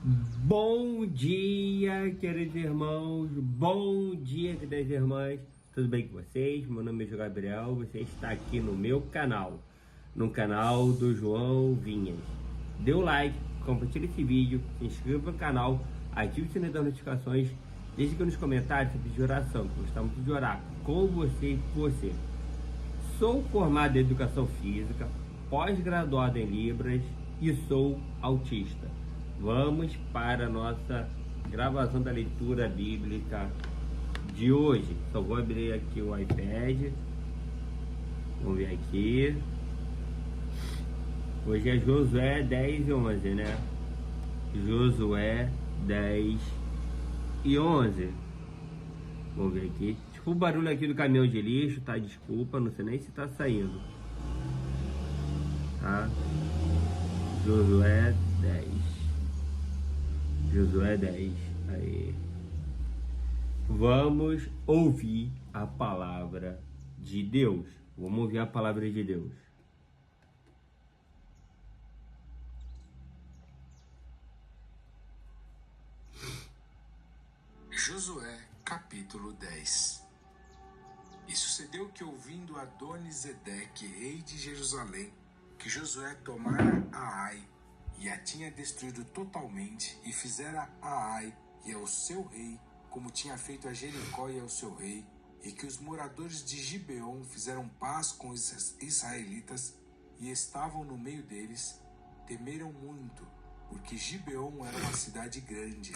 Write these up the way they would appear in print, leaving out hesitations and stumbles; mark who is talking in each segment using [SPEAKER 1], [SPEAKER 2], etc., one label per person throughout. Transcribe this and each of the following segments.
[SPEAKER 1] Bom dia, queridos irmãos, bom dia, queridas irmãs, tudo bem com vocês? Meu nome é João Gabriel, você está aqui no meu canal, no canal do João Vinhas. Dê o like, compartilhe esse vídeo, se inscreva no canal, ative o sininho das notificações, deixe aqui nos comentários sobre de oração, que eu gosto muito de orar com você e por você. Sou formado em Educação Física, pós-graduado em Libras e sou autista. Vamos para a nossa gravação da leitura bíblica de hoje. Só vou abrir aqui o iPad. Vamos ver aqui. Hoje é Josué 10 e 11, né? Josué 10 e 11. Vamos ver aqui. Desculpa o barulho aqui do caminhão de lixo, tá? Desculpa, não sei nem se tá saindo. Tá? Josué 10. Josué 10. Aí. Vamos ouvir a palavra de Deus. Vamos ouvir a palavra de Deus.
[SPEAKER 2] Josué capítulo 10. E sucedeu que, ouvindo Adoni-Zedeque, rei de Jerusalém, que Josué tomara a Ai e a tinha destruído totalmente, e fizera a Ai e ao seu rei como tinha feito a Jericó e ao seu rei, e que os moradores de Gibeon fizeram paz com os israelitas e estavam no meio deles, temeram muito, porque Gibeon era uma cidade grande,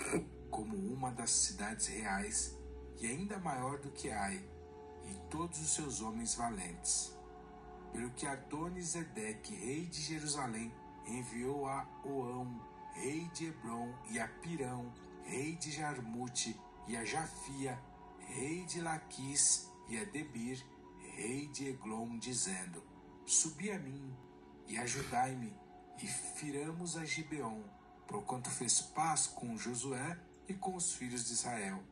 [SPEAKER 2] como uma das cidades reais, e ainda maior do que Ai, e todos os seus homens valentes. Pelo que Adoni-Zedeque, rei de Jerusalém, enviou a Oão, rei de Hebron, e a Pirão, rei de Jarmute, e a Jafia, rei de Laquis, e a Debir, rei de Eglon, dizendo: Subi a mim, e ajudai-me, e firamos a Gibeon, porquanto fez paz com Josué e com os filhos de Israel.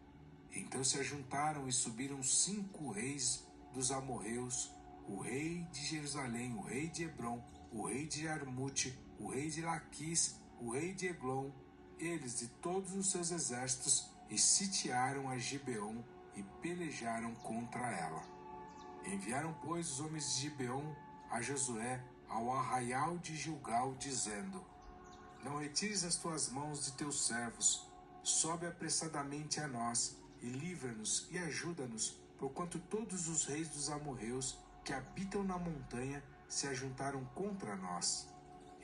[SPEAKER 2] Então se ajuntaram e subiram 5 reis dos amorreus, o rei de Jerusalém, o rei de Hebron, o rei de Jarmute, o rei de Laquis, o rei de Eglon, eles de todos os seus exércitos, e sitiaram a Gibeon e pelejaram contra ela. Enviaram, pois, os homens de Gibeon a Josué ao arraial de Gilgal, dizendo: Não retires as tuas mãos de teus servos, sobe apressadamente a nós, e livra-nos e ajuda-nos, porquanto todos os reis dos amorreus que habitam na montanha se ajuntaram contra nós.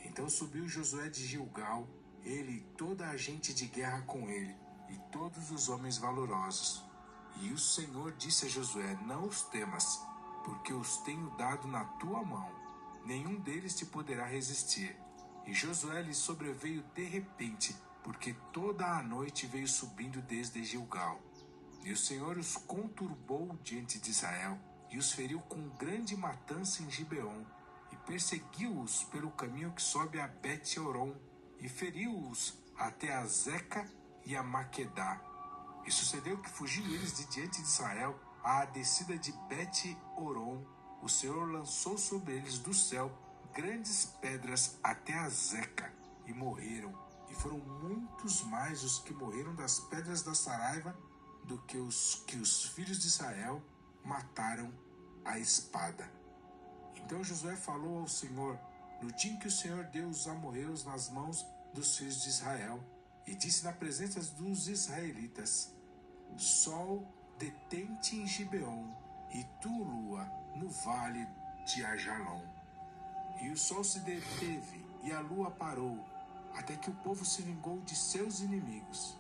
[SPEAKER 2] Então subiu Josué de Gilgal, ele e toda a gente de guerra com ele, e todos os homens valorosos. E o Senhor disse a Josué: Não os temas, porque os tenho dado na tua mão. Nenhum deles te poderá resistir. E Josué lhe sobreveio de repente, porque toda a noite veio subindo desde Gilgal. E o Senhor os conturbou diante de Israel, e os feriu com grande matança em Gibeon, e perseguiu-os pelo caminho que sobe a Bet-Horon, e feriu-os até a Zeca e a Maquedá. E sucedeu que, fugindo eles de diante de Israel, à descida de Bet-Horon, o Senhor lançou sobre eles do céu grandes pedras até a Zeca, e morreram. E foram muitos mais os que morreram das pedras da Saraiva do que os filhos de Israel mataram à espada. Então Josué falou ao Senhor no dia em que o Senhor deu os amorreus nas mãos dos filhos de Israel, e disse na presença dos israelitas: Sol, detente em Gibeon, e tu, lua, no vale de Ajalon. E o sol se deteve, e a lua parou, até que o povo se vingou de seus inimigos.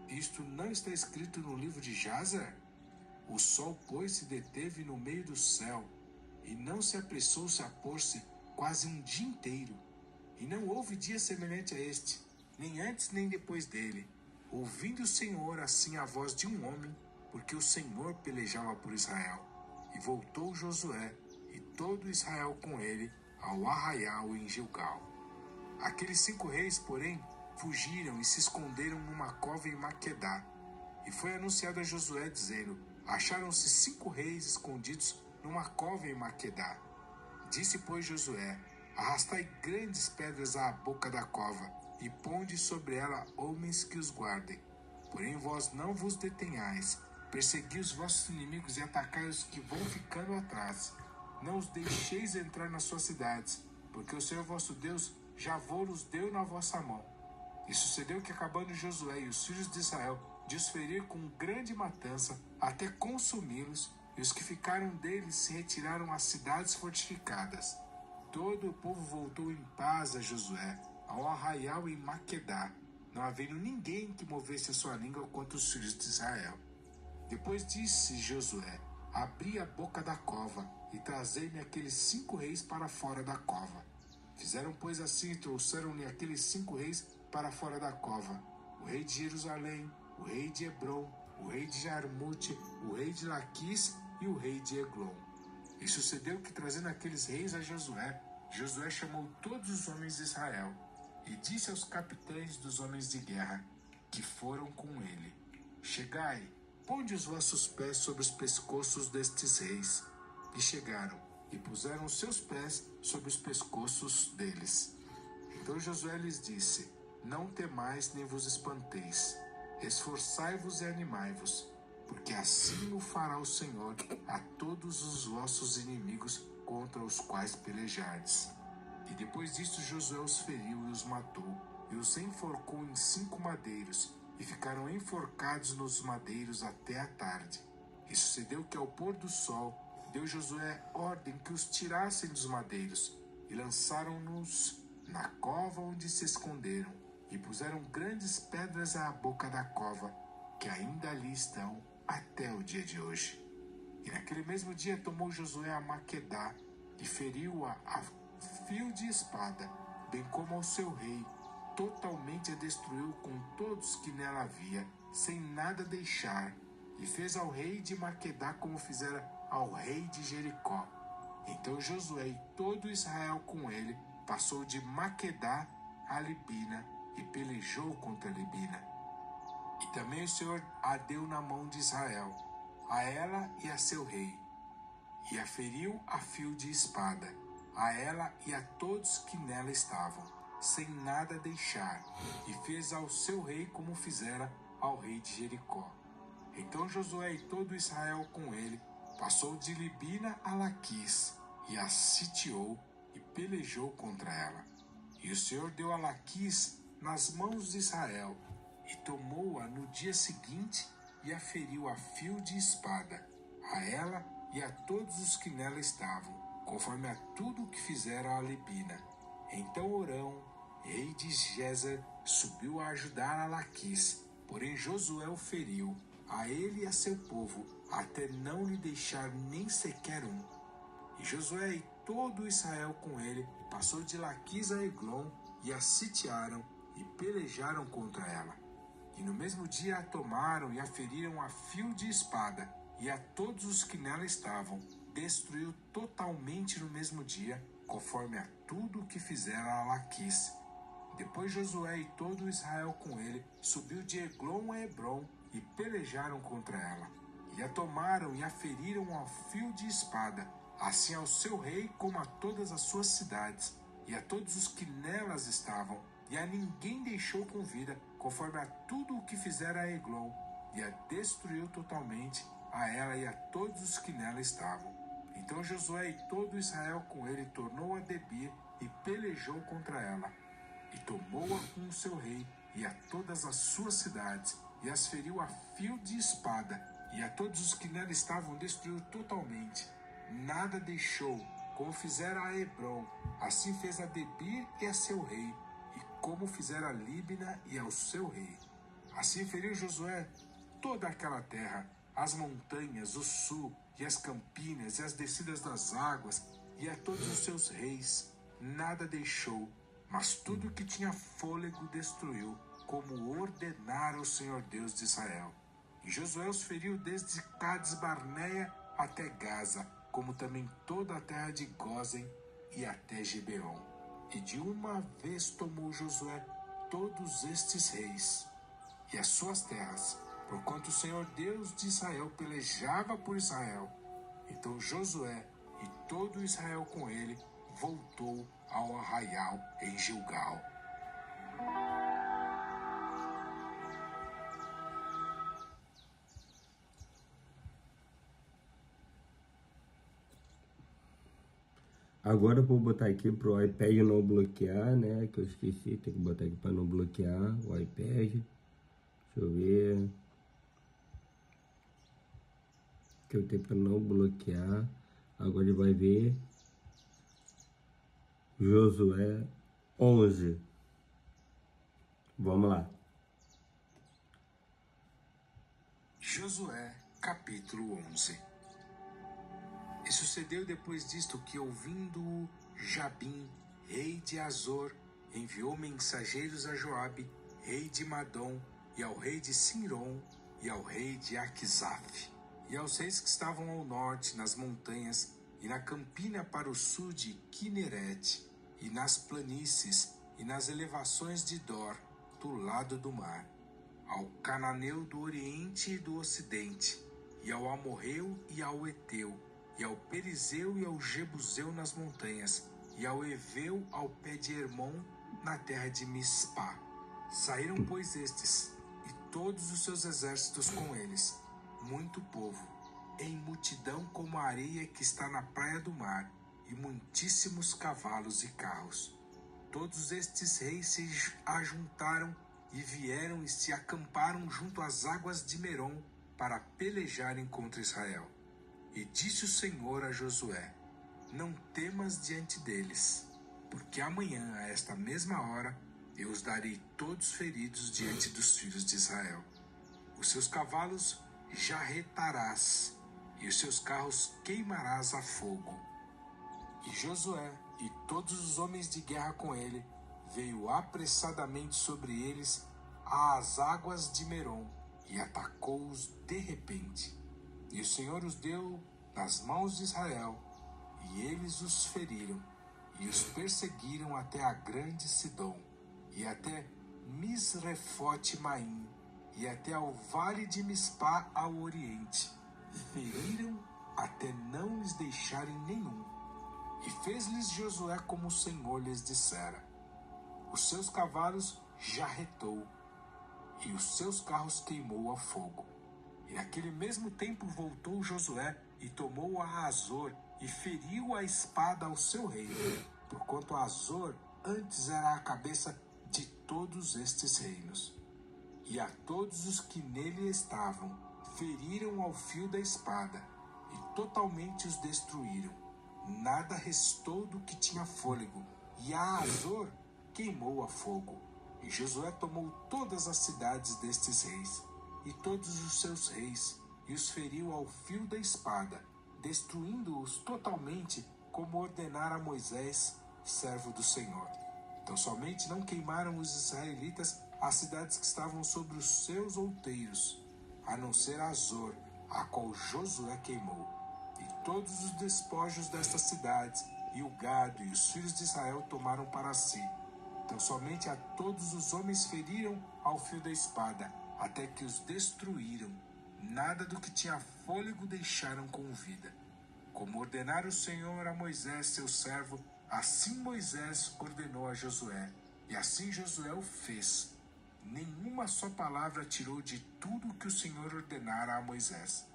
[SPEAKER 2] Isto não está escrito no livro de Jazer? O sol, pois, se deteve no meio do céu, e não se apressou-se a pôr-se quase um dia inteiro. E não houve dia semelhante a este, nem antes nem depois dele, ouvindo o Senhor assim a voz de um homem, porque o Senhor pelejava por Israel. E voltou Josué, e todo Israel com ele, ao arraial em Gilgal. Aqueles 5 reis, porém, fugiram e se esconderam numa cova em Maquedá. E foi anunciado a Josué, dizendo: Acharam-se 5 reis escondidos numa cova em Maquedá. Disse, pois, Josué: Arrastai grandes pedras à boca da cova, e ponde sobre ela homens que os guardem. Porém vós não vos detenhais, persegui os vossos inimigos e atacai os que vão ficando atrás. Não os deixeis entrar nas suas cidades, porque o Senhor vosso Deus já vos deu na vossa mão. E sucedeu que, acabando Josué e os filhos de Israel de os ferir com grande matança, até consumi-los, e os que ficaram deles se retiraram às cidades fortificadas. Todo o povo voltou em paz a Josué, ao arraial em Maquedá, não havendo ninguém que movesse a sua língua contra os filhos de Israel. Depois disse Josué: abri a boca da cova, e trazei-me aqueles 5 reis para fora da cova. Fizeram, pois, assim, e trouxeram-lhe aqueles 5 reis para fora da cova: o rei de Jerusalém, o rei de Hebrom, o rei de Jarmute, o rei de Laquis e o rei de Eglon. E sucedeu que, trazendo aqueles reis a Josué, Josué chamou todos os homens de Israel, e disse aos capitães dos homens de guerra, que foram com ele: chegai, ponde os vossos pés sobre os pescoços destes reis. E chegaram, e puseram os seus pés sobre os pescoços deles. Então Josué lhes disse: não temais nem vos espanteis, esforçai-vos e animai-vos, porque assim o fará o Senhor a todos os vossos inimigos contra os quais pelejardes. E depois disto Josué os feriu e os matou, e os enforcou em 5 madeiros, e ficaram enforcados nos madeiros até a tarde. E sucedeu que, ao pôr do sol, deu Josué ordem que os tirassem dos madeiros, e lançaram-nos na cova onde se esconderam, e puseram grandes pedras à boca da cova, que ainda ali estão até o dia de hoje. E naquele mesmo dia tomou Josué a Maquedá, e feriu-a a fio de espada, bem como ao seu rei, totalmente a destruiu com todos que nela havia, sem nada deixar, e fez ao rei de Maquedá como fizera ao rei de Jericó. Então Josué e todo Israel com ele passou de Maquedá a Libina, e pelejou contra Libina. E também o Senhor a deu na mão de Israel, a ela e a seu rei, e a feriu a fio de espada, a ela e a todos que nela estavam, sem nada deixar, e fez ao seu rei como fizera ao rei de Jericó. Então Josué e todo Israel com ele passou de Libina a Laquis, e a sitiou e pelejou contra ela. E o Senhor deu a Laquis nas mãos de Israel, e tomou-a no dia seguinte, e a feriu a fio de espada, a ela e a todos os que nela estavam, conforme a tudo o que fizera a Libina. Então Orão, rei de Gézer, subiu a ajudar a Laquis, porém Josué o feriu, a ele e a seu povo, até não lhe deixar nem sequer um. E Josué e todo Israel com ele passou de Laquis a Eglon, e a sitiaram e pelejaram contra ela. E no mesmo dia a tomaram e a feriram a fio de espada, e a todos os que nela estavam destruiu totalmente no mesmo dia, conforme a tudo o que fizera a Laquis. Depois Josué e todo Israel com ele subiu de Eglon a Hebrom, e pelejaram contra ela. E a tomaram e a feriram a fio de espada, assim ao seu rei como a todas as suas cidades, e a todos os que nelas estavam, e a ninguém deixou com vida, conforme a tudo o que fizera a Eglon, e a destruiu totalmente, a ela e a todos os que nela estavam. Então Josué e todo Israel com ele tornou a Debir, e pelejou contra ela, e tomou-a com o seu rei, e a todas as suas cidades, e as feriu a fio de espada, e a todos os que nela estavam destruiu totalmente. Nada deixou, como fizera a Hebrom, assim fez a Debir e a seu rei, e como fizera a Libna e ao seu rei. Assim feriu Josué toda aquela terra, as montanhas, o sul, e as campinas, e as descidas das águas, e a todos os seus reis. Nada deixou, mas tudo o que tinha fôlego destruiu, como ordenara o Senhor Deus de Israel. E Josué os feriu desde Cades Barneia até Gaza, como também toda a terra de Gósen e até Gibeon. E de uma vez tomou Josué todos estes reis e as suas terras, porquanto o Senhor Deus de Israel pelejava por Israel. Então Josué e todo Israel com ele voltou ao arraial em Gilgal.
[SPEAKER 1] Agora eu vou botar aqui para o iPad não bloquear, né? Que eu esqueci, tem que botar aqui para não bloquear o iPad. Deixa eu ver. Que eu tenho para não bloquear. Agora ele vai ver Josué 11. Vamos lá.
[SPEAKER 2] Josué, capítulo 11. E sucedeu depois disto que, ouvindo Jabim, rei de Azor, enviou mensageiros a Joabe, rei de Madom, e ao rei de Sinrom, e ao rei de Aquisaf, e aos reis que estavam ao norte, nas montanhas, e na campina para o sul de Quinerete, e nas planícies, e nas elevações de Dor, do lado do mar, ao cananeu do oriente e do ocidente, e ao amorreu e ao eteu, e ao perizeu e ao jebuseu nas montanhas, e ao eveu ao pé de Hermon, na terra de Mispá. Saíram, pois, estes, e todos os seus exércitos com eles, muito povo, em multidão como a areia que está na praia do mar, e muitíssimos cavalos e carros. Todos estes reis se ajuntaram e vieram e se acamparam junto às águas de Merom para pelejarem contra Israel. E disse o Senhor a Josué: não temas diante deles, porque amanhã, a esta mesma hora, eu os darei todos feridos diante dos filhos de Israel. Os seus cavalos jarretarás, e os seus carros queimarás a fogo. E Josué e todos os homens de guerra com ele veio apressadamente sobre eles às águas de Merom e atacou-os de repente. E o Senhor os deu nas mãos de Israel, e eles os feriram, e os perseguiram até a grande Sidom, e até Misrefote-Maim, e até ao vale de Mispá ao oriente. Feriram até não lhes deixarem nenhum. E fez-lhes Josué como o Senhor lhes dissera. Os seus cavalos jarretou, e os seus carros queimou a fogo. E naquele mesmo tempo voltou Josué e tomou a Azor e feriu a espada ao seu rei, porquanto Azor antes era a cabeça de todos estes reinos. E a todos os que nele estavam feriram ao fio da espada, e totalmente os destruíram. Nada restou do que tinha fôlego, e a Azor queimou a fogo. E Josué tomou todas as cidades destes reis, e todos os seus reis, e os feriu ao fio da espada, destruindo-os totalmente, como ordenara Moisés, servo do Senhor. Então somente não queimaram os israelitas as cidades que estavam sobre os seus outeiros, a não ser Azor, a qual Josué queimou. E todos os despojos destas cidades, e o gado e os filhos de Israel tomaram para si. Então somente a todos os homens feriram ao fio da espada, até que os destruíram. Nada do que tinha fôlego deixaram com vida. Como ordenara o Senhor a Moisés, seu servo, assim Moisés ordenou a Josué, e assim Josué o fez. Nenhuma só palavra tirou de tudo o que o Senhor ordenara a Moisés.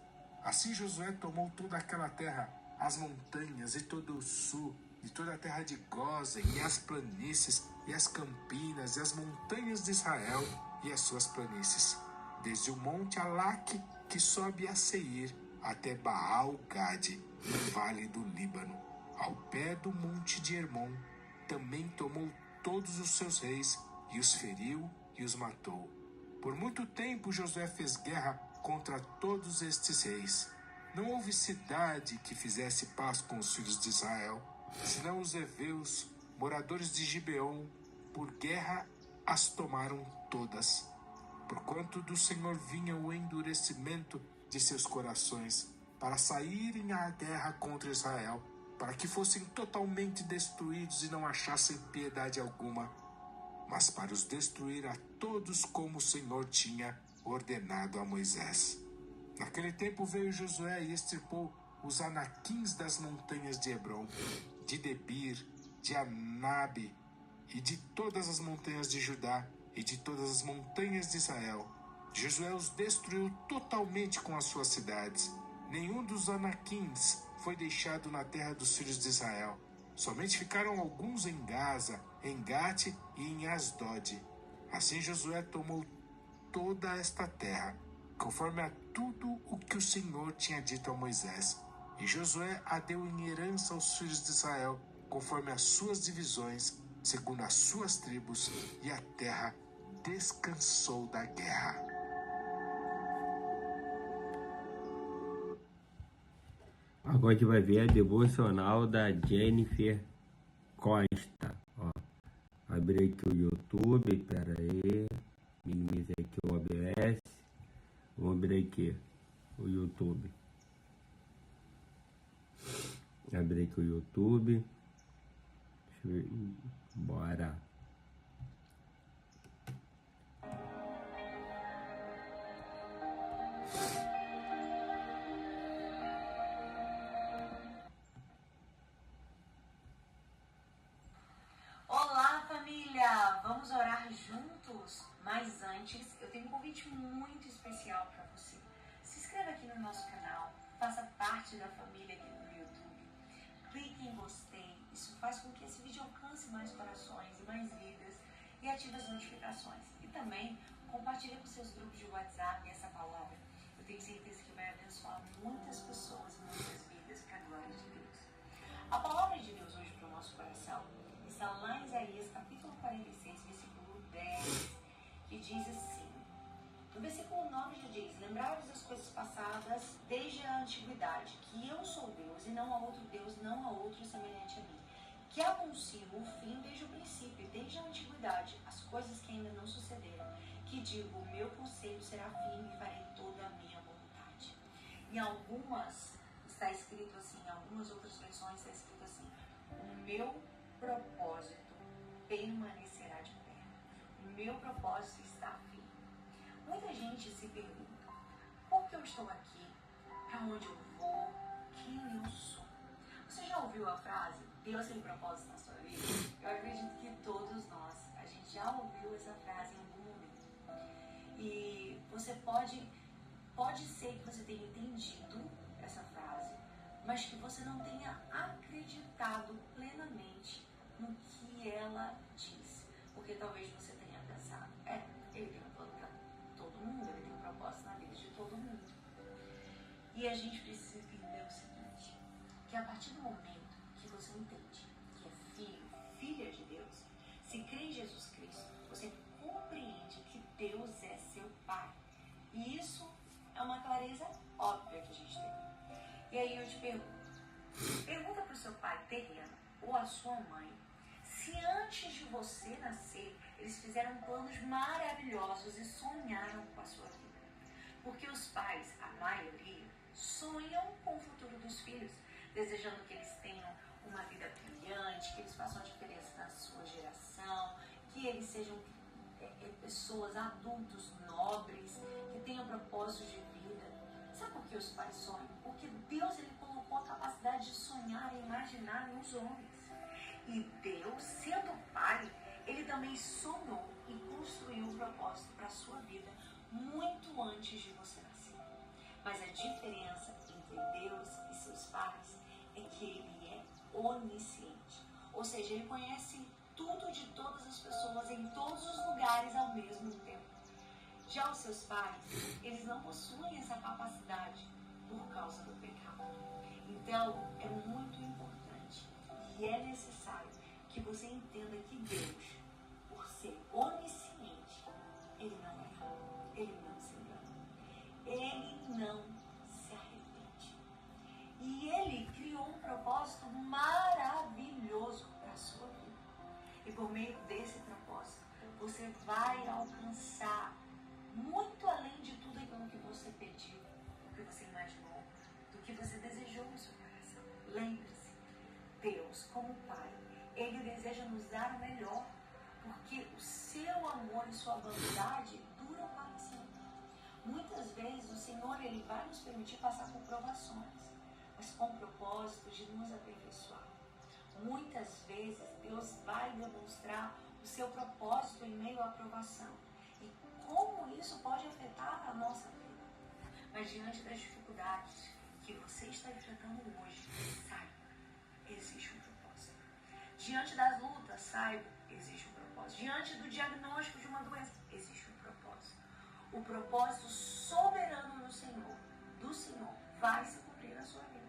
[SPEAKER 2] Assim Josué tomou toda aquela terra, as montanhas e todo o sul, e toda a terra de Gósen, e as planícies, e as campinas, e as montanhas de Israel, e as suas planícies, desde o monte Alaque, que sobe a Seir, até Baal-Gade, no vale do Líbano, ao pé do monte de Hermon. Também tomou todos os seus reis, e os feriu e os matou. Por muito tempo Josué fez guerra contra todos estes reis. Não houve cidade que fizesse paz com os filhos de Israel, senão os heveus, moradores de Gibeon, por guerra as tomaram todas. Porquanto do Senhor vinha o endurecimento de seus corações, para saírem à guerra contra Israel, para que fossem totalmente destruídos e não achassem piedade alguma, mas para os destruir a todos como o Senhor tinha ordenado a Moisés. Naquele tempo veio Josué e extirpou os anaquins das montanhas de Hebrom, de Debir, de Anabe, e de todas as montanhas de Judá e de todas as montanhas de Israel. Josué os destruiu totalmente com as suas cidades. Nenhum dos anaquins foi deixado na terra dos filhos de Israel. Somente ficaram alguns em Gaza, em Gate e em Asdod. Assim Josué tomou toda esta terra, conforme a tudo o que o Senhor tinha dito a Moisés. E Josué a deu em herança aos filhos de Israel, conforme as suas divisões, segundo as suas tribos, e a terra descansou da guerra.
[SPEAKER 1] Agora a gente vai ver a devocional da Jennifer Costa. Ó, abri aqui o YouTube, pera aí, minimizei aqui o OBS, vamos abrir aqui o YouTube. Abri aqui o YouTube, deixa eu ver, bora.
[SPEAKER 3] Vamos orar juntos, mas antes eu tenho um convite muito especial para você. Se inscreva aqui no nosso canal, faça parte da família aqui no YouTube. Clique em gostei, isso faz com que esse vídeo alcance mais corações e mais vidas e ative as notificações. E também compartilhe com seus grupos de WhatsApp essa palavra. Eu tenho certeza que vai abençoar muitas pessoas e muitas vidas para a glória de Deus. A palavra de Deus hoje para o nosso coração está lá em Isaías capítulo 46, versículo 10, que diz assim, no versículo 9 já diz, lembrai-vos das coisas passadas desde a antiguidade, que eu sou Deus e não há outro Deus, não há outro semelhante a mim, que anuncio o fim desde o princípio, desde a antiguidade, as coisas que ainda não sucederam, que digo, o meu conselho será firme e farei toda a minha vontade. Em algumas está escrito assim, em algumas outras versões está escrito assim, o meu propósito permanecerá de pé. O meu propósito está firme. Muita gente se pergunta, por que eu estou aqui? Para onde eu vou? Quem eu sou? Você já ouviu a frase, Deus tem propósito na sua vida? Eu acredito que todos nós, a gente já ouviu essa frase em algum momento. E você pode ser que você tenha entendido essa frase, mas que você não tenha acreditado plenamente no que ela diz. Porque talvez você tenha pensado, ele tem um plano para todo mundo, ele tem um propósito na vida de todo mundo. E a gente precisa entender o seguinte, que a partir do momento que você entende que é filho, filha de Deus, se crê em Jesus Cristo, você compreende que Deus é seu Pai. E isso é uma clareza óbvia que a gente tem. E aí eu te pergunta para o seu pai terreno ou a sua mãe, se antes de você nascer, eles fizeram planos maravilhosos e sonharam com a sua vida. Porque os pais, a maioria, sonham com o futuro dos filhos, desejando que eles tenham uma vida brilhante, que eles façam a diferença na sua geração, que eles sejam pessoas, adultos nobres, que tenham propósitos de vida. Sabe por que os pais sonham? Porque Deus ele colocou a capacidade de sonhar e imaginar nos homens. E Deus, sendo Pai, ele também sonhou e construiu um propósito para a sua vida muito antes de você nascer. Mas a diferença entre Deus e seus pais é que ele é onisciente. Ou seja, ele conhece tudo de todas as pessoas em todos os lugares ao mesmo tempo. Já os seus pais, eles não possuem essa capacidade por causa do pecado. Então, é muito importante e é necessário que você entenda que Deus, por ser onisciente, ele não erra, ele não se engana, ele não se arrepende. E ele criou um propósito maravilhoso para a sua vida. E por meio desse propósito, você vai alcançar muito além de tudo aquilo que você pediu, do que você imaginou, do que você desejou no seu coração. Lembre-se, Deus, como Pai, ele deseja nos dar o melhor, porque o seu amor e sua bondade duram para sempre. Muitas vezes o Senhor ele vai nos permitir passar por provações, mas com o propósito de nos aperfeiçoar. Muitas vezes Deus vai demonstrar o seu propósito em meio à provação e como isso pode afetar a nossa vida. Mas diante das dificuldades que você está enfrentando hoje, saiba, existe um propósito. Diante das lutas, saiba, existe um propósito. Diante do diagnóstico de uma doença, existe um propósito. O propósito soberano do Senhor vai se cumprir na sua vida.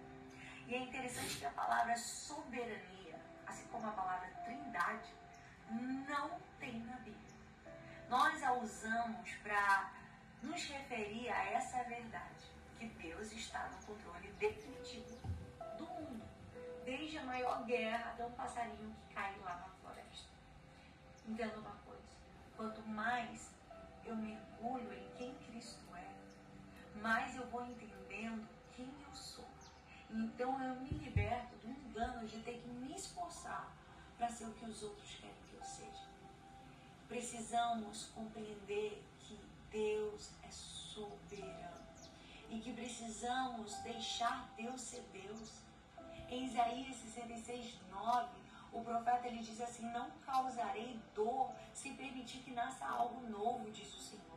[SPEAKER 3] E é interessante que a palavra soberania, assim como a palavra trindade, não tem na Bíblia. Nós a usamos para nos referir a essa verdade, que Deus está no controle definitivo do mundo, desde a maior guerra até um passarinho que cai lá na floresta. Entenda uma coisa, quanto mais eu mergulho em quem Cristo é, mais eu vou entendendo quem eu sou. Então eu me liberto do engano de ter que me esforçar para ser o que os outros querem que eu seja. Precisamos compreender que Deus é soberano e que precisamos deixar Deus ser Deus. Em Isaías 66:9, o profeta ele diz assim: não causarei dor se permitir que nasça algo novo, diz o Senhor.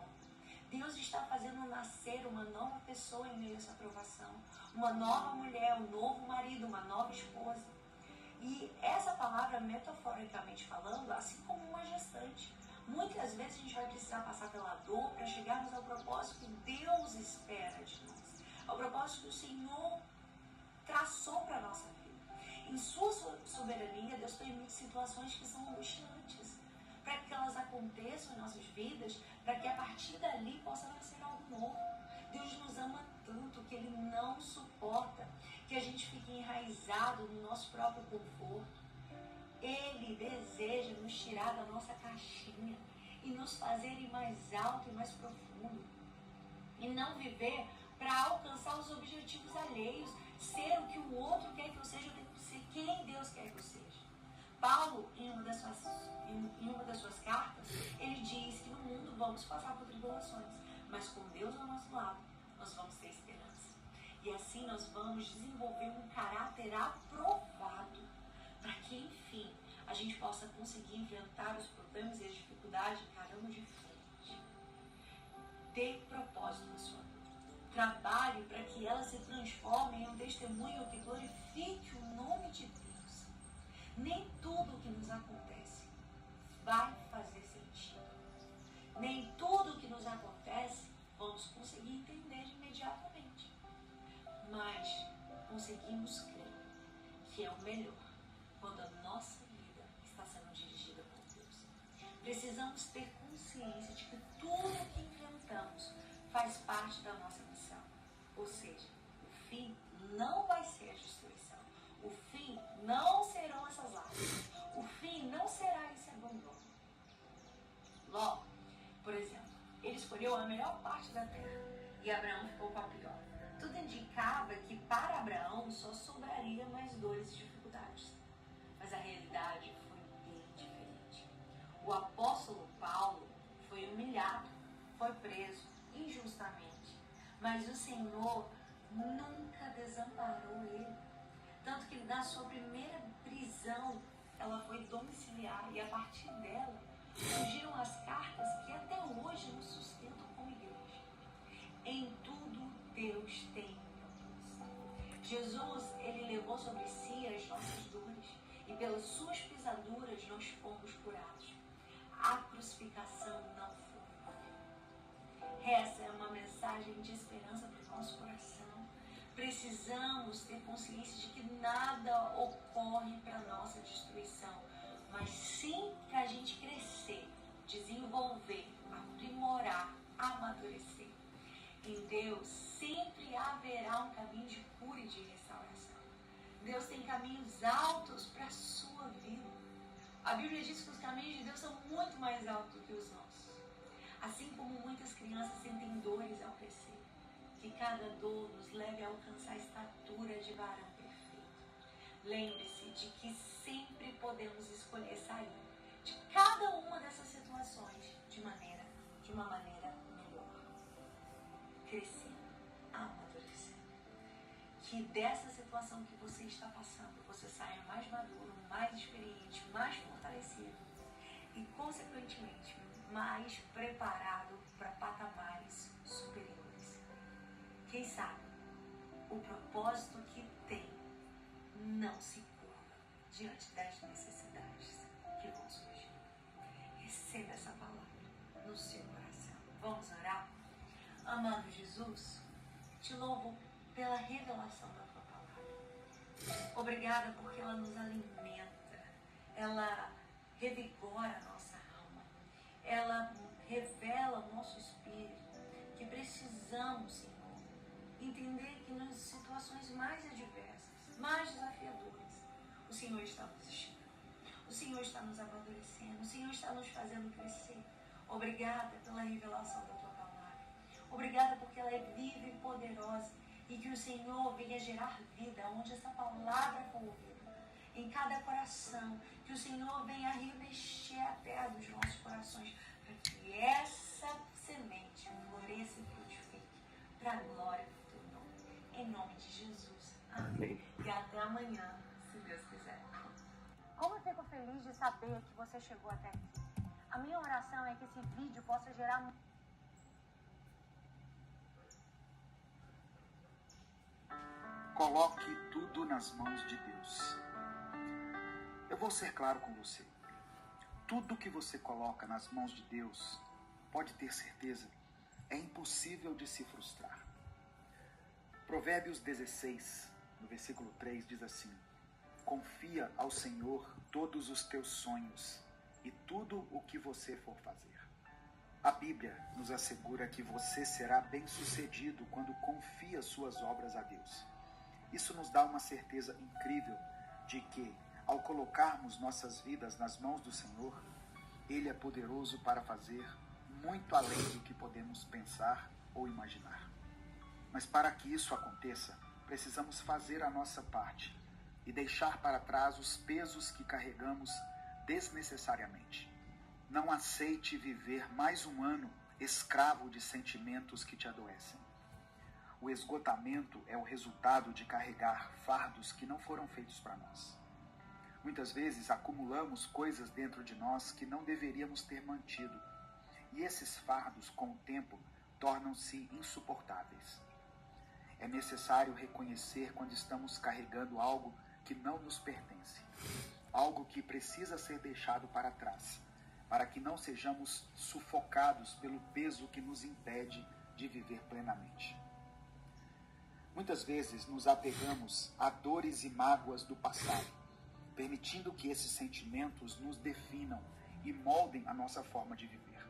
[SPEAKER 3] Deus está fazendo nascer uma nova pessoa em meio a essa provação, uma nova mulher, um novo marido, uma nova esposa. E essa palavra, metaforicamente falando, assim como uma gestante, muitas vezes a gente vai precisar passar pela dor para chegarmos ao propósito que Deus espera de nós, ao propósito que o Senhor traçou para a nossa vida. Em sua soberania, Deus permite situações que são angustiantes, para que elas aconteçam em nossas vidas, para que a partir dali possa nascer algo novo. Deus nos ama tanto que Ele não suporta que a gente fique enraizado no nosso próprio conforto. Ele deseja nos tirar da nossa caixinha e nos fazer ir mais alto e mais profundo. E não viver para alcançar os objetivos alheios, ser o que o outro quer que eu seja, eu tenho que ser quem Deus quer que eu seja. Paulo, em uma das suas cartas, ele diz que no mundo vamos passar por tribulações, mas com Deus ao nosso lado, nós vamos ter esperança. E assim nós vamos desenvolver um caráter aprovado, para que, enfim, a gente possa conseguir enfrentar os problemas e as dificuldades encarando de frente. Dê propósito na sua vida. Trabalhe para que ela se transforme em um testemunho que glorifique o nome de Deus. Nem tudo o que nos acontece vai fazer sentido. Nem tudo o que nos acontece vamos conseguir entender imediatamente. Mas conseguimos crer que é o melhor quando a nossa vida está sendo dirigida por Deus. Precisamos ter consciência de que tudo o que enfrentamos faz parte da nossa missão. Ou seja, o fim não vai ser a destruição. O fim não serão essas lágrimas. O fim não será esse abandono. Ló, por exemplo, ele escolheu a melhor parte da terra e Abraão ficou com a pior. Tudo indicava que para Abraão só sobraria mais dores e dificuldades. Mas a realidade foi bem diferente. O apóstolo Paulo foi humilhado, foi preso injustamente, mas o Senhor nunca desamparou ele. Tanto que na sua primeira prisão, ela foi domiciliar e a partir dela surgiram as cartas que até hoje nos sustentam como igreja. Em tudo Deus tem propósito. Jesus, ele levou sobre si as nossas dores e pelas suas pisaduras nós fomos curados. A crucificação não foi. Essa é uma mensagem de esperança para o nosso coração. Precisamos ter consciência de que nada ocorre para a nossa destruição, mas sim para a gente crescer, desenvolver, aprimorar, amadurecer. Em Deus sempre haverá um caminho de cura e de restauração. Deus tem caminhos altos para a sua vida. A Bíblia diz que os caminhos de Deus são muito mais altos do que os nossos. Assim como muitas crianças sentem dores ao crescer, que cada dor nos leve a alcançar a estatura de varão perfeito. Lembre-se de que sempre podemos escolher sair de cada uma dessas situações de uma maneira melhor. Crescendo, amadurecendo. Que dessa situação que você está passando, você saia mais maduro, mais experiente, mais fortalecido. e, consequentemente, mais preparado para patamares superiores. Quem sabe o propósito que tem não se curva diante das necessidades que vão surgir. Receba essa palavra no seu coração. Vamos orar? Amado Jesus, te louvo pela revelação da tua palavra. Obrigada porque ela nos alimenta, ela revigora a nossa alma, ela revela ao nosso espírito que precisamos, Senhor, entender que nas situações mais adversas, mais desafiadoras, o Senhor está nos estimando, o Senhor está nos amadurecendo, o Senhor está nos fazendo crescer. Obrigada pela revelação da tua palavra. Obrigada porque ela é viva e poderosa e que o Senhor venha gerar vida onde essa palavra for ouvida, em cada coração, que o Senhor venha remexer a terra dos nossos corações, para que essa semente floresça e frutifique para a glória do teu nome. Em nome de Jesus. Amém. E até amanhã, se Deus quiser. Como eu fico feliz de saber que você chegou até aqui. A minha oração é que esse vídeo possa gerar...
[SPEAKER 4] Coloque tudo nas mãos de Deus. Eu vou ser claro com você. Tudo que você coloca nas mãos de Deus, pode ter certeza, é impossível de se frustrar. Provérbios 16, no versículo 3, diz assim: confia ao Senhor todos os teus sonhos e tudo o que você for fazer. A Bíblia nos assegura que você será bem-sucedido quando confia suas obras a Deus. Isso nos dá uma certeza incrível de que, ao colocarmos nossas vidas nas mãos do Senhor, Ele é poderoso para fazer muito além do que podemos pensar ou imaginar. Mas para que isso aconteça, precisamos fazer a nossa parte e deixar para trás os pesos que carregamos desnecessariamente. Não aceite viver mais um ano escravo de sentimentos que te adoecem. O esgotamento é o resultado de carregar fardos que não foram feitos para nós. Muitas vezes acumulamos coisas dentro de nós que não deveríamos ter mantido, e esses fardos, com o tempo, tornam-se insuportáveis. É necessário reconhecer quando estamos carregando algo que não nos pertence, algo que precisa ser deixado para trás, para que não sejamos sufocados pelo peso que nos impede de viver plenamente. Muitas vezes nos apegamos a dores e mágoas do passado, permitindo que esses sentimentos nos definam e moldem a nossa forma de viver.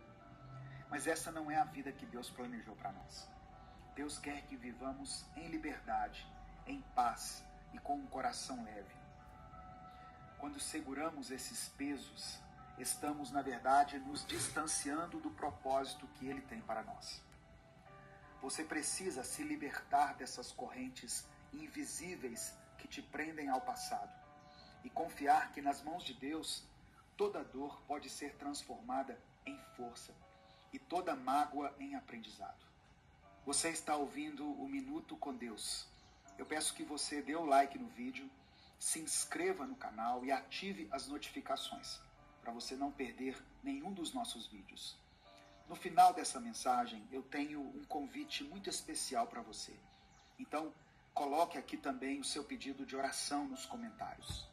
[SPEAKER 4] Mas essa não é a vida que Deus planejou para nós. Deus quer que vivamos em liberdade, em paz e com um coração leve. Quando seguramos esses pesos, estamos, na verdade, nos distanciando do propósito que Ele tem para nós. Você precisa se libertar dessas correntes invisíveis que te prendem ao passado e confiar que nas mãos de Deus toda dor pode ser transformada em força e toda mágoa em aprendizado. Você está ouvindo o Minuto com Deus. Eu peço que você dê o like no vídeo, se inscreva no canal e ative as notificações para você não perder nenhum dos nossos vídeos. No final dessa mensagem, eu tenho um convite muito especial para você. Então, coloque aqui também o seu pedido de oração nos comentários.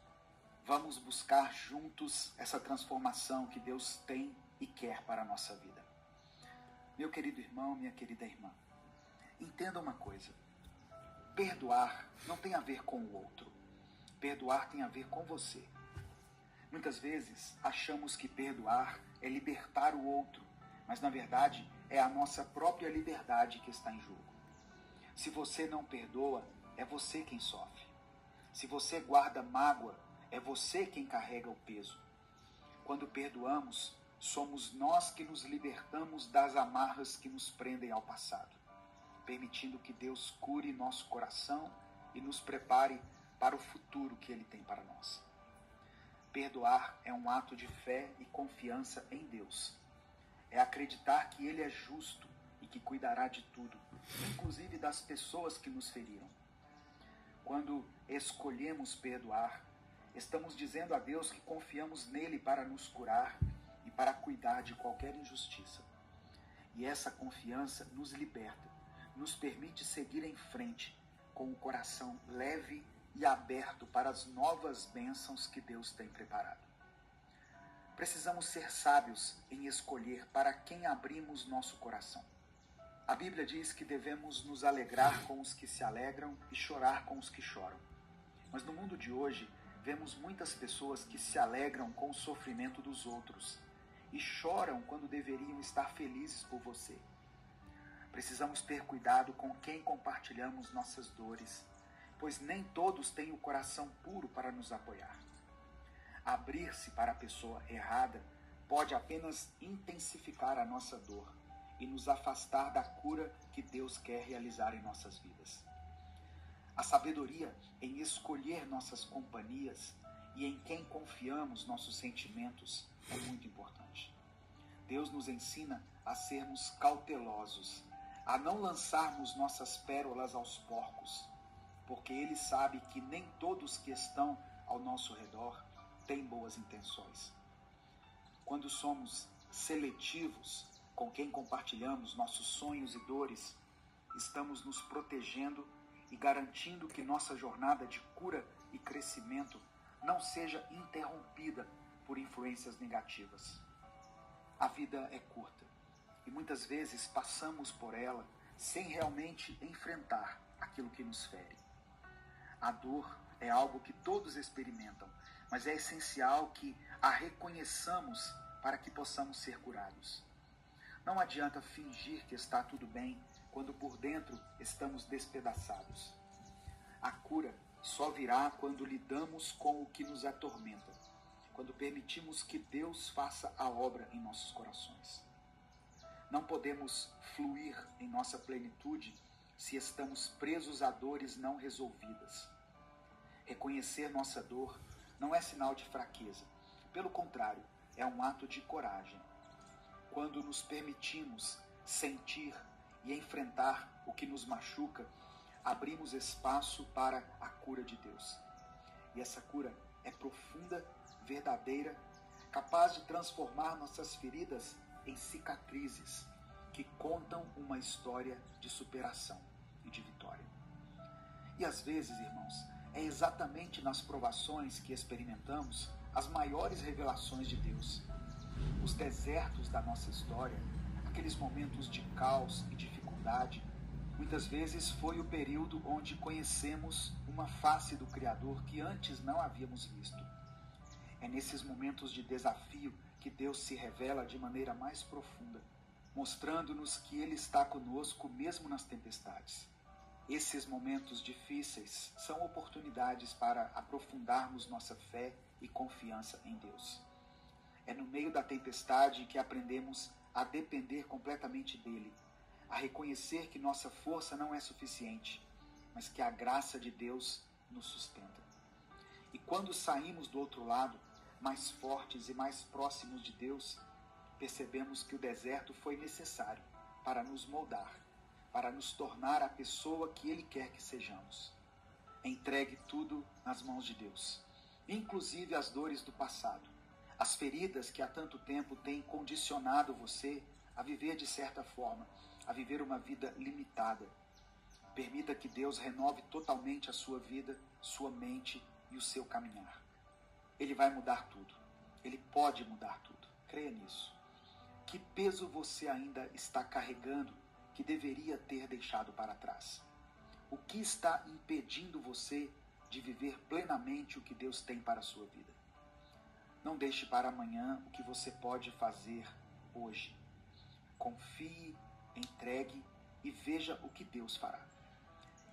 [SPEAKER 4] Vamos buscar juntos essa transformação que Deus tem e quer para a nossa vida. Meu querido irmão, minha querida irmã, entenda uma coisa. Perdoar não tem a ver com o outro. Perdoar tem a ver com você. Muitas vezes, achamos que perdoar é libertar o outro, mas na verdade é a nossa própria liberdade que está em jogo. Se você não perdoa, é você quem sofre. Se você guarda mágoa, é você quem carrega o peso. Quando perdoamos, somos nós que nos libertamos das amarras que nos prendem ao passado, permitindo que Deus cure nosso coração e nos prepare para o futuro que Ele tem para nós. Perdoar é um ato de fé e confiança em Deus. É acreditar que Ele é justo e que cuidará de tudo, inclusive das pessoas que nos feriram. Quando escolhemos perdoar, estamos dizendo a Deus que confiamos nele para nos curar e para cuidar de qualquer injustiça. E essa confiança nos liberta, nos permite seguir em frente com o coração leve e aberto para as novas bênçãos que Deus tem preparado. Precisamos ser sábios em escolher para quem abrimos nosso coração. A Bíblia diz que devemos nos alegrar com os que se alegram e chorar com os que choram. Mas no mundo de hoje, vemos muitas pessoas que se alegram com o sofrimento dos outros e choram quando deveriam estar felizes por você. Precisamos ter cuidado com quem compartilhamos nossas dores, pois nem todos têm o coração puro para nos apoiar. Abrir-se para a pessoa errada pode apenas intensificar a nossa dor e nos afastar da cura que Deus quer realizar em nossas vidas. A sabedoria em escolher nossas companhias e em quem confiamos nossos sentimentos é muito importante. Deus nos ensina a sermos cautelosos, a não lançarmos nossas pérolas aos porcos, porque Ele sabe que nem todos que estão ao nosso redor têm boas intenções. Quando somos seletivos com quem compartilhamos nossos sonhos e dores, estamos nos protegendo e garantindo que nossa jornada de cura e crescimento não seja interrompida por influências negativas. A vida é curta e muitas vezes passamos por ela sem realmente enfrentar aquilo que nos fere. A dor é algo que todos experimentam, mas é essencial que a reconheçamos para que possamos ser curados. Não adianta fingir que está tudo bem quando por dentro estamos despedaçados. A cura só virá quando lidamos com o que nos atormenta, quando permitimos que Deus faça a obra em nossos corações. Não podemos fluir em nossa plenitude se estamos presos a dores não resolvidas. Reconhecer nossa dor não é sinal de fraqueza, pelo contrário, é um ato de coragem. Quando nos permitimos sentir e enfrentar o que nos machuca, abrimos espaço para a cura de Deus. E essa cura é profunda, verdadeira, capaz de transformar nossas feridas em cicatrizes que contam uma história de superação e de vitória. E às vezes, irmãos, é exatamente nas provações que experimentamos as maiores revelações de Deus. Os desertos da nossa história, aqueles momentos de caos e dificuldade, muitas vezes foi o período onde conhecemos uma face do Criador que antes não havíamos visto. É nesses momentos de desafio que Deus se revela de maneira mais profunda, mostrando-nos que Ele está conosco mesmo nas tempestades. Esses momentos difíceis são oportunidades para aprofundarmos nossa fé e confiança em Deus. É no meio da tempestade que aprendemos a depender completamente dEle, a reconhecer que nossa força não é suficiente, mas que a graça de Deus nos sustenta. E quando saímos do outro lado, mais fortes e mais próximos de Deus, percebemos que o deserto foi necessário para nos moldar, para nos tornar a pessoa que Ele quer que sejamos. Entregue tudo nas mãos de Deus, inclusive as dores do passado, as feridas que há tanto tempo têm condicionado você a viver de certa forma, a viver uma vida limitada. Permita que Deus renove totalmente a sua vida, sua mente e o seu caminhar. Ele vai mudar tudo. Ele pode mudar tudo. Creia nisso. Que peso você ainda está carregando que deveria ter deixado para trás? O que está impedindo você de viver plenamente o que Deus tem para a sua vida? Não deixe para amanhã o que você pode fazer hoje. Confie, entregue e veja o que Deus fará.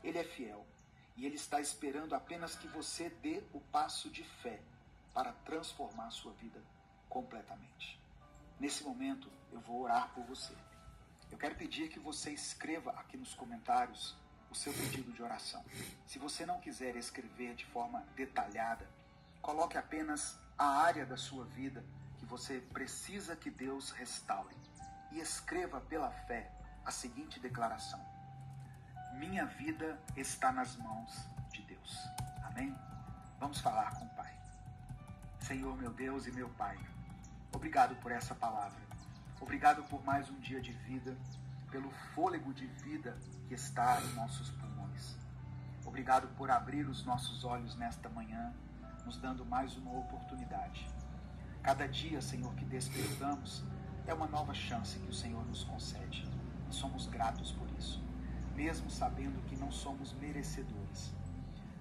[SPEAKER 4] Ele é fiel e Ele está esperando apenas que você dê o passo de fé para transformar a sua vida completamente. Nesse momento, eu vou orar por você. Eu quero pedir que você escreva aqui nos comentários o seu pedido de oração. Se você não quiser escrever de forma detalhada, coloque apenas a área da sua vida que você precisa que Deus restaure. E escreva pela fé a seguinte declaração: minha vida está nas mãos de Deus. Amém? Vamos falar com o Pai. Senhor, meu Deus e meu Pai, Obrigado por essa palavra. Obrigado por mais um dia de vida, pelo fôlego de vida que está em nossos pulmões. Obrigado por abrir os nossos olhos nesta manhã, nos dando mais uma oportunidade. Cada dia, Senhor, que despertamos é uma nova chance que o Senhor nos concede. E somos gratos por isso, mesmo sabendo que não somos merecedores.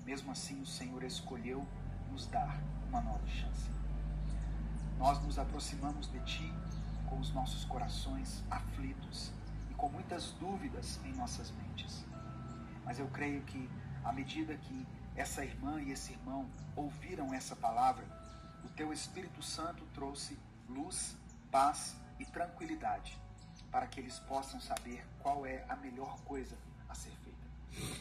[SPEAKER 4] Mesmo assim, o Senhor escolheu nos dar uma nova chance. Nós nos aproximamos de Ti com os nossos corações aflitos e com muitas dúvidas em nossas mentes. Mas eu creio que, à medida que essa irmã e esse irmão ouviram essa palavra, o Teu Espírito Santo trouxe luz, paz e tranquilidade para que eles possam saber qual é a melhor coisa a ser feita.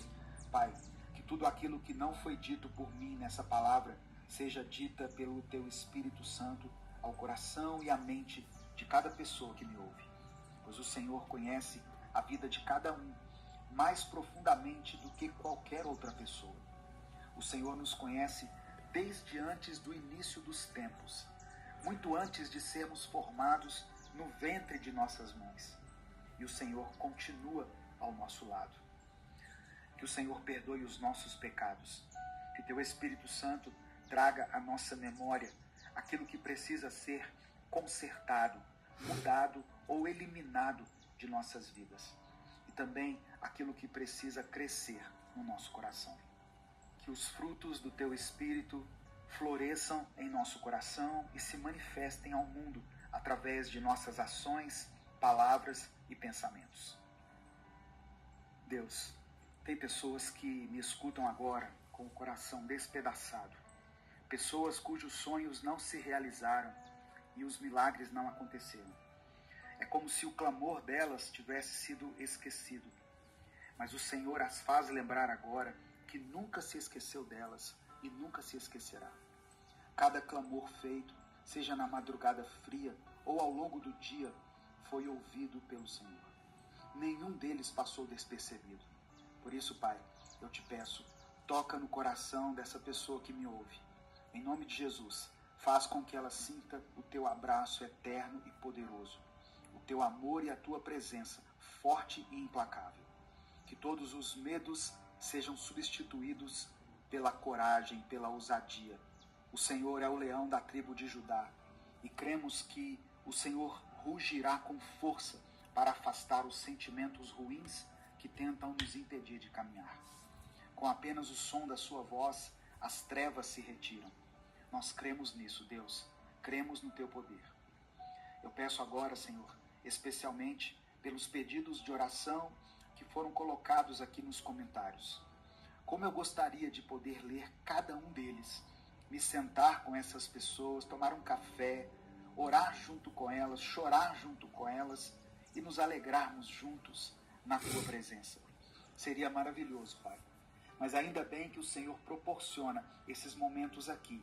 [SPEAKER 4] Pai, que tudo aquilo que não foi dito por mim nessa palavra seja dita pelo Teu Espírito Santo ao coração e à mente de cada pessoa que me ouve, pois o Senhor conhece a vida de cada um mais profundamente do que qualquer outra pessoa. O Senhor nos conhece desde antes do início dos tempos, muito antes de sermos formados no ventre de nossas mães. E o Senhor continua ao nosso lado. Que o Senhor perdoe os nossos pecados, que Teu Espírito Santo traga à nossa memória aquilo que precisa ser consertado, mudado ou eliminado de nossas vidas. E também aquilo que precisa crescer no nosso coração. Que os frutos do Teu Espírito floresçam em nosso coração e se manifestem ao mundo através de nossas ações, palavras e pensamentos. Deus, tem pessoas que me escutam agora com o coração despedaçado. Pessoas cujos sonhos não se realizaram e os milagres não aconteceram. É como se o clamor delas tivesse sido esquecido. Mas o Senhor as faz lembrar agora que nunca se esqueceu delas e nunca se esquecerá. Cada clamor feito, seja na madrugada fria ou ao longo do dia, foi ouvido pelo Senhor. Nenhum deles passou despercebido. Por isso, Pai, eu te peço, toca no coração dessa pessoa que me ouve. Em nome de Jesus, faz com que ela sinta o Teu abraço eterno e poderoso, o Teu amor e a Tua presença forte e implacável. Que todos os medos sejam substituídos pela coragem, pela ousadia. O Senhor é o leão da tribo de Judá e cremos que o Senhor rugirá com força para afastar os sentimentos ruins que tentam nos impedir de caminhar. Com apenas o som da sua voz, as trevas se retiram. Nós cremos nisso, Deus. Cremos no Teu poder. Eu peço agora, Senhor, especialmente pelos pedidos de oração que foram colocados aqui nos comentários. Como eu gostaria de poder ler cada um deles, me sentar com essas pessoas, tomar um café, orar junto com elas, chorar junto com elas e nos alegrarmos juntos na Tua presença. Seria maravilhoso, Pai. Mas ainda bem que o Senhor proporciona esses momentos aqui,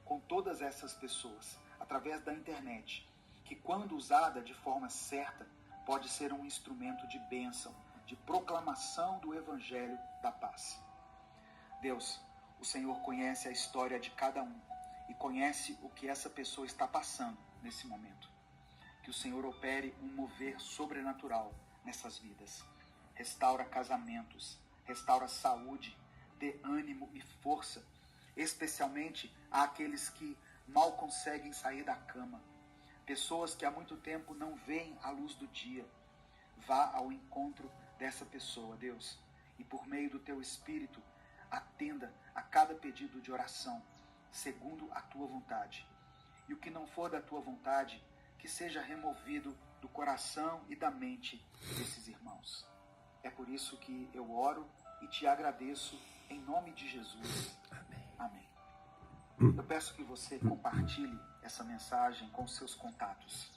[SPEAKER 4] com todas essas pessoas, através da internet, que quando usada de forma certa, pode ser um instrumento de bênção, de proclamação do Evangelho da paz. Deus, o Senhor conhece a história de cada um e conhece o que essa pessoa está passando nesse momento. Que o Senhor opere um mover sobrenatural nessas vidas. Restaura casamentos, restaura saúde, dê ânimo e força, especialmente àqueles que mal conseguem sair da cama. Pessoas que há muito tempo não veem a luz do dia. Vá ao encontro dessa pessoa, Deus, e por meio do Teu Espírito, atenda a cada pedido de oração, segundo a Tua vontade. E o que não for da Tua vontade, que seja removido do coração e da mente desses irmãos. É por isso que eu oro e te agradeço em nome de Jesus. Amém. Amém. Eu peço que você compartilhe essa mensagem com seus contatos,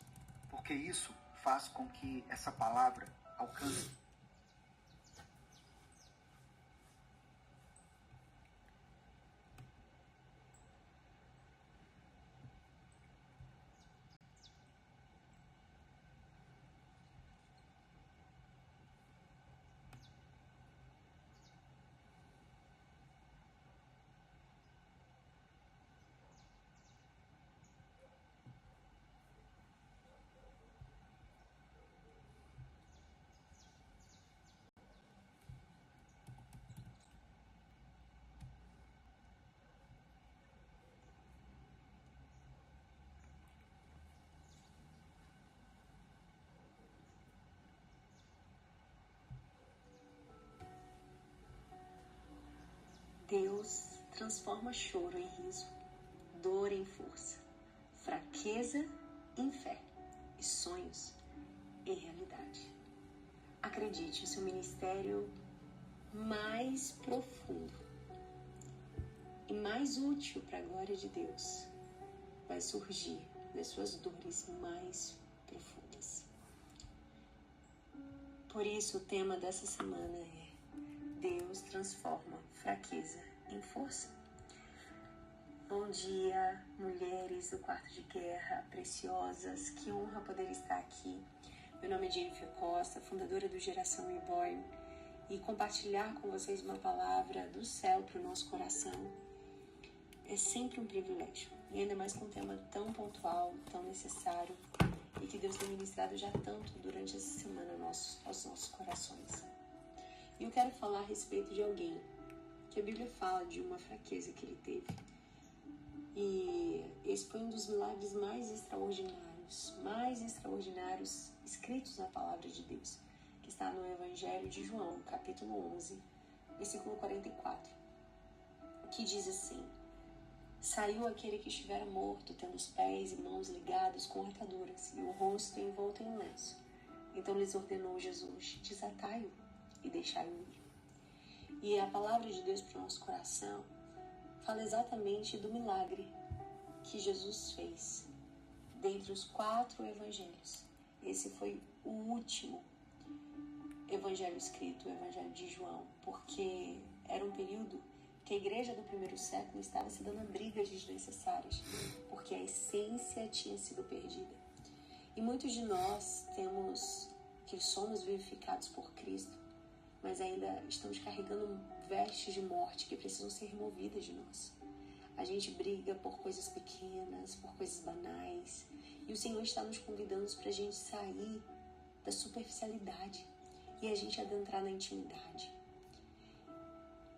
[SPEAKER 4] porque isso faz com que essa palavra alcance
[SPEAKER 3] Deus transforma choro em riso, dor em força, fraqueza em fé e sonhos em realidade. Acredite, o seu ministério mais profundo e mais útil para a glória de Deus vai surgir das suas dores mais profundas. Por isso, o tema dessa semana é: Deus transforma fraqueza em força. Bom dia, mulheres do quarto de guerra, preciosas, que honra poder estar aqui. Meu nome é Jennifer Costa, fundadora do Geração Reborn, e compartilhar com vocês uma palavra do céu para o nosso coração é sempre um privilégio, e ainda mais com um tema tão pontual, tão necessário, e que Deus tem ministrado já tanto durante essa semana aos nossos corações. E eu quero falar a respeito de alguém que a Bíblia fala de uma fraqueza que ele teve. E esse foi um dos milagres mais extraordinários escritos na palavra de Deus, que está no Evangelho de João, capítulo 11, versículo 44, que diz assim: Saiu aquele que estivera morto, tendo os pés e mãos ligados com ataduras e o rosto envolto em lenço. Então lhes ordenou Jesus: desatai-o e deixai-o ir. E a palavra de Deus para o nosso coração fala exatamente do milagre que Jesus fez. Dentre os 4 evangelhos, esse foi o último evangelho escrito, o Evangelho de João, porque era um período que a igreja do primeiro século estava se dando brigas desnecessárias, porque a essência tinha sido perdida. E muitos de nós que somos vivificados por Cristo, mas ainda estamos carregando vestes de morte que precisam ser removidas de nós. A gente briga por coisas pequenas, por coisas banais, e o Senhor está nos convidando para a gente sair da superficialidade e a gente adentrar na intimidade.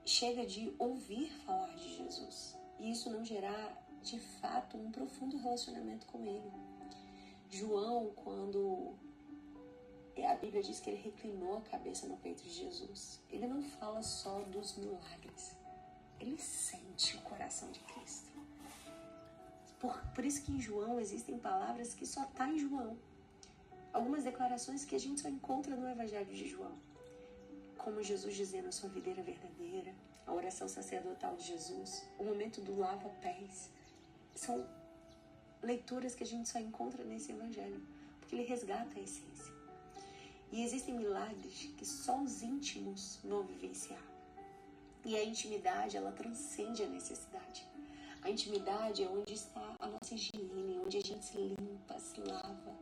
[SPEAKER 3] Chega de ouvir falar de Jesus e isso não gerar, de fato, um profundo relacionamento com Ele. João, quando a Bíblia diz que ele reclinou a cabeça no peito de Jesus, ele não fala só dos milagres, ele sente o coração de Cristo. Por isso que em João existem palavras que só está em João. Algumas declarações que a gente só encontra no Evangelho de João. Como Jesus dizendo: a sua videira verdadeira, a oração sacerdotal de Jesus, o momento do lava-pés. São leituras que a gente só encontra nesse Evangelho, porque ele resgata a essência. E existem milagres que só os íntimos vão vivenciar. E a intimidade, ela transcende a necessidade. A intimidade é onde está a nossa higiene, onde a gente se limpa, se lava.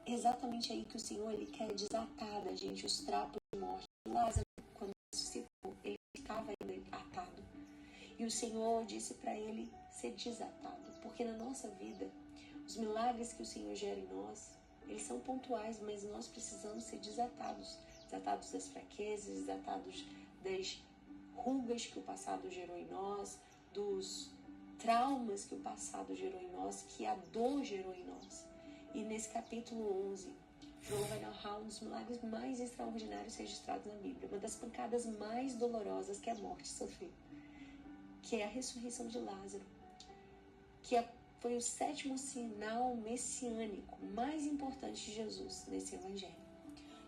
[SPEAKER 3] É exatamente aí que o Senhor ele quer desatar da gente os trapos de morte. Lázaro, quando ressuscitou, ele estava ainda atado. E o Senhor disse para ele ser desatado. Porque na nossa vida, os milagres que o Senhor gera em nós, eles são pontuais, mas nós precisamos ser desatados. Desatados das fraquezas, desatados das rugas que o passado gerou em nós, dos traumas que o passado gerou em nós, que a dor gerou em nós. E nesse capítulo 11, João vai narrar um dos milagres mais extraordinários registrados na Bíblia, uma das pancadas mais dolorosas que a morte sofreu, que é a ressurreição de Lázaro, que foi o 7º sinal messiânico mais importante de Jesus nesse Evangelho.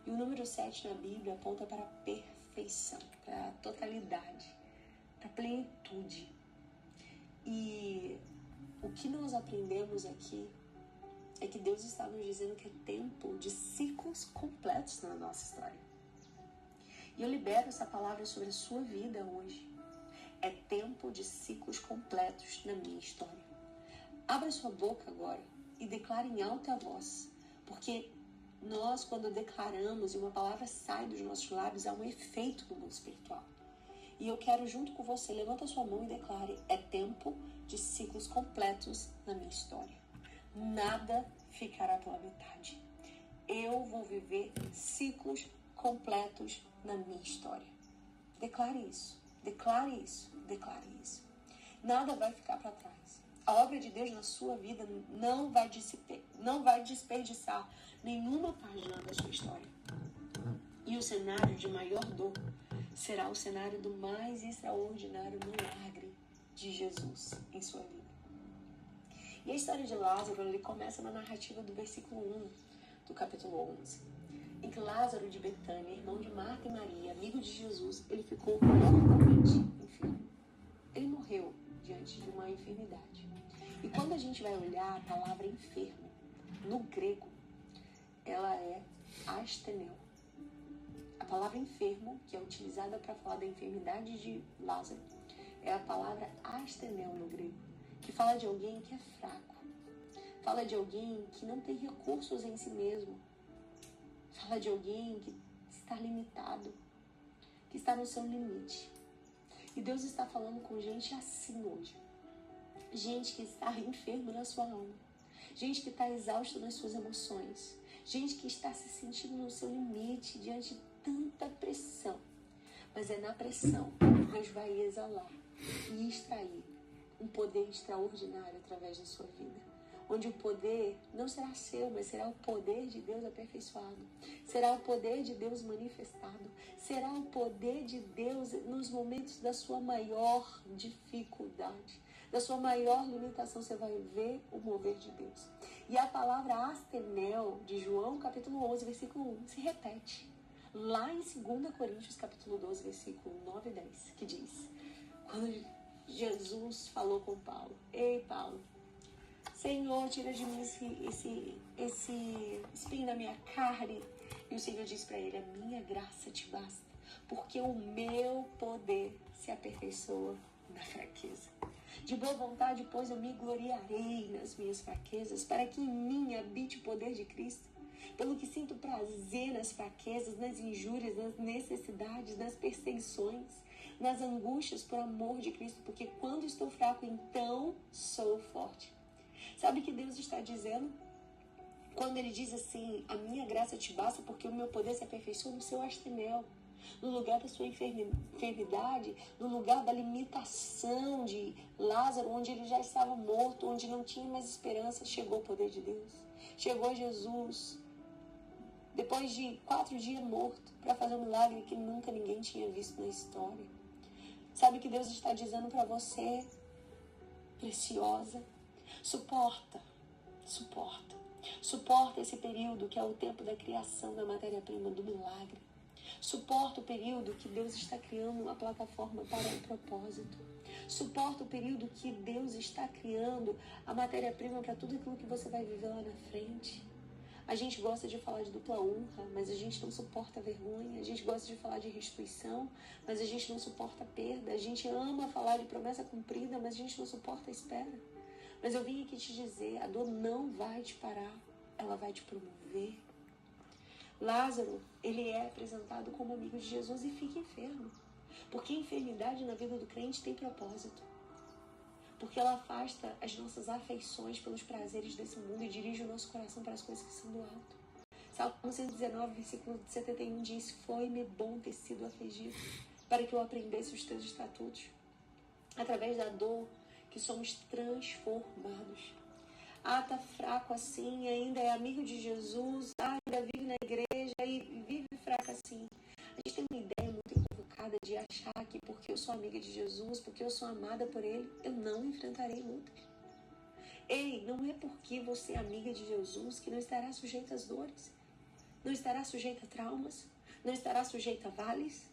[SPEAKER 3] E o número 7 na Bíblia aponta para a perfeição, para a totalidade, para a plenitude. E o que nós aprendemos aqui é que Deus está nos dizendo que é tempo de ciclos completos na nossa história. E eu libero essa palavra sobre a sua vida hoje. É tempo de ciclos completos na minha história. Abra sua boca agora e declare em alta voz, porque nós, quando declaramos e uma palavra sai dos nossos lábios, há um efeito no mundo espiritual. E eu quero, junto com você, levanta sua mão e declare: é tempo de ciclos completos na minha história. Nada ficará pela metade. Eu vou viver ciclos completos na minha história. Declare isso, declare isso, declare isso. Nada vai ficar para trás. A obra de Deus na sua vida não vai desperdiçar nenhuma página da sua história. E o cenário de maior dor
[SPEAKER 5] será o cenário do mais extraordinário milagre de Jesus em sua vida. E a história de Lázaro, ele começa na narrativa do versículo 1 do capítulo 11, em que Lázaro de Betânia, irmão de Marta e Maria, amigo de Jesus, ele ficou mortalmente enfermo. Ele morreu diante de uma enfermidade. E quando a gente vai olhar a palavra enfermo, no grego, ela é asteneu. A palavra enfermo, que é utilizada para falar da enfermidade de Lázaro, é a palavra asteneu no grego, que fala de alguém que é fraco, fala de alguém que não tem recursos em si mesmo, fala de alguém que está limitado, que está no seu limite. E Deus está falando com gente assim hoje. Gente que está enfermo na sua alma, gente que está exausto nas suas emoções, gente que está se sentindo no seu limite diante de tanta pressão. Mas é na pressão que Deus vai exalar e extrair um poder extraordinário através da sua vida. Onde o poder não será seu, mas será o poder de Deus aperfeiçoado. Será o poder de Deus manifestado. Será o poder de Deus nos momentos da sua maior dificuldade, da sua maior limitação. Você vai ver o mover de Deus. E a palavra astenel, de João capítulo 11, versículo 1, se repete lá em 2 Coríntios capítulo 12, versículo 9 e 10, que diz, quando Jesus falou com Paulo: ei, Paulo, Senhor, tira de mim esse espinho da minha carne. E o Senhor diz para ele: a minha graça te basta, porque o meu poder se aperfeiçoa na fraqueza. De boa vontade, pois, eu me gloriarei nas minhas fraquezas, para que em mim habite o poder de Cristo. Pelo que sinto prazer nas fraquezas, nas injúrias, nas necessidades, nas perseguições, nas angústias por amor de Cristo, porque quando estou fraco, então sou forte. Sabe o que Deus está dizendo? Quando Ele diz assim: a minha graça te basta, porque o meu poder se aperfeiçoa no seu astenel, no lugar da sua enfermidade, no lugar da limitação de Lázaro, onde ele já estava morto, onde não tinha mais esperança, chegou o poder de Deus. Chegou Jesus, depois de 4 dias morto, para fazer um milagre que nunca ninguém tinha visto na história. Sabe o que Deus está dizendo para você, preciosa? Suporta esse período que é o tempo da criação da matéria-prima, do milagre. Suporta o período que Deus está criando uma plataforma para o propósito. Suporta o período que Deus está criando a matéria-prima para tudo aquilo que você vai viver lá na frente. A gente gosta de falar de dupla honra, mas a gente não suporta a vergonha. A gente gosta de falar de restituição, mas a gente não suporta a perda. A gente ama falar de promessa cumprida, mas a gente não suporta a espera. Mas eu vim aqui te dizer, a dor não vai te parar, ela vai te promover. Lázaro, ele é apresentado como amigo de Jesus e fica enfermo. Porque a enfermidade na vida do crente tem propósito. Porque ela afasta as nossas afeições pelos prazeres desse mundo e dirige o nosso coração para as coisas que são do alto. Salmo 119, versículo 71 diz: foi-me bom ter sido afligido, para que eu aprendesse os teus estatutos. Através da dor que somos transformados. Tá fraco assim, ainda é amigo de Jesus, ainda vive na igreja e vive fraco assim. A gente tem uma ideia muito equivocada de achar que porque eu sou amiga de Jesus, porque eu sou amada por Ele, eu não enfrentarei lutas. Ei, não é porque você é amiga de Jesus que não estará sujeita às dores, não estará sujeita a traumas, não estará sujeita a vales.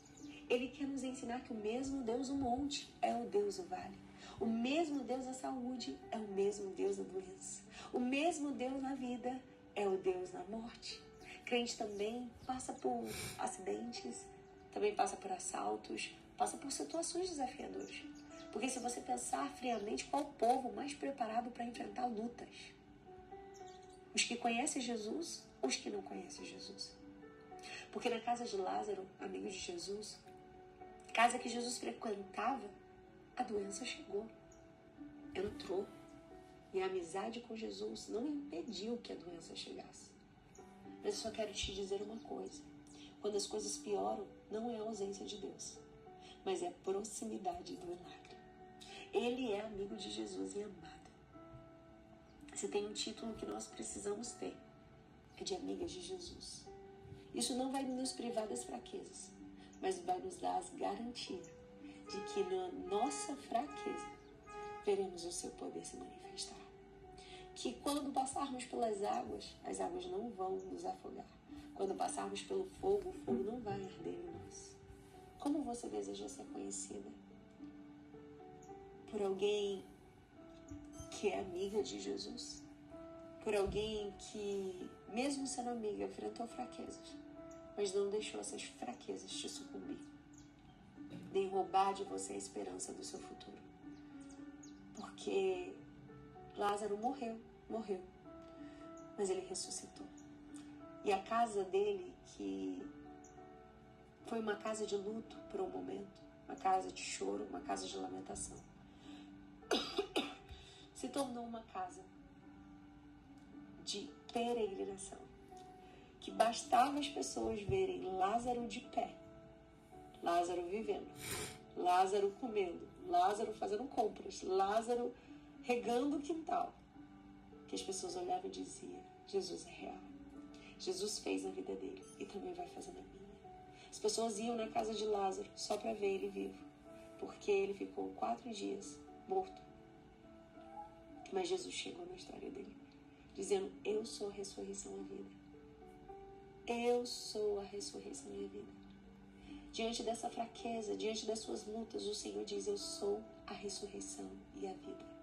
[SPEAKER 5] Ele quer nos ensinar que o mesmo Deus do monte é o Deus do vale. O mesmo Deus da saúde é o mesmo Deus da doença. O mesmo Deus na vida é o Deus na morte. Crente também passa por acidentes, também passa por assaltos, passa por situações desafiadoras. Porque se você pensar friamente, qual o povo mais preparado para enfrentar lutas? Os que conhecem Jesus ou os que não conhecem Jesus? Porque na casa de Lázaro, amigo de Jesus, casa que Jesus frequentava, a doença chegou, entrou. E a amizade com Jesus não impediu que a doença chegasse. Mas eu só quero te dizer uma coisa. Quando as coisas pioram, não é a ausência de Deus, mas é a proximidade do milagre. Ele é amigo de Jesus e amado. Se tem um título que nós precisamos ter, é de amiga de Jesus. Isso não vai nos privar das fraquezas, mas vai nos dar as garantias de que na nossa fraqueza veremos o seu poder se manifestar. Que quando passarmos pelas águas, as águas não vão nos afogar. Quando passarmos pelo fogo, o fogo não vai arder em nós. Como você deseja ser conhecida? Por alguém que é amiga de Jesus? Por alguém que, mesmo sendo amiga, enfrentou fraquezas, mas não deixou essas fraquezas te sucumbir, nem roubar de você a esperança do seu futuro? Porque Lázaro morreu, mas ele ressuscitou. E a casa dele, que foi uma casa de luto por um momento, uma casa de choro, uma casa de lamentação, se tornou uma casa de peregrinação, que bastava as pessoas verem Lázaro de pé, Lázaro vivendo, Lázaro comendo, Lázaro fazendo compras, Lázaro regando o quintal, que as pessoas olhavam e diziam: Jesus é real. Jesus fez na vida dele e também vai fazer na minha. As pessoas iam na casa de Lázaro só para ver ele vivo, porque ele ficou 4 dias morto. Mas Jesus chegou na história dele, dizendo: eu sou a ressurreição e a vida. Eu sou a ressurreição e a vida. Diante dessa fraqueza, diante das suas lutas, o Senhor diz: eu sou a ressurreição e a vida.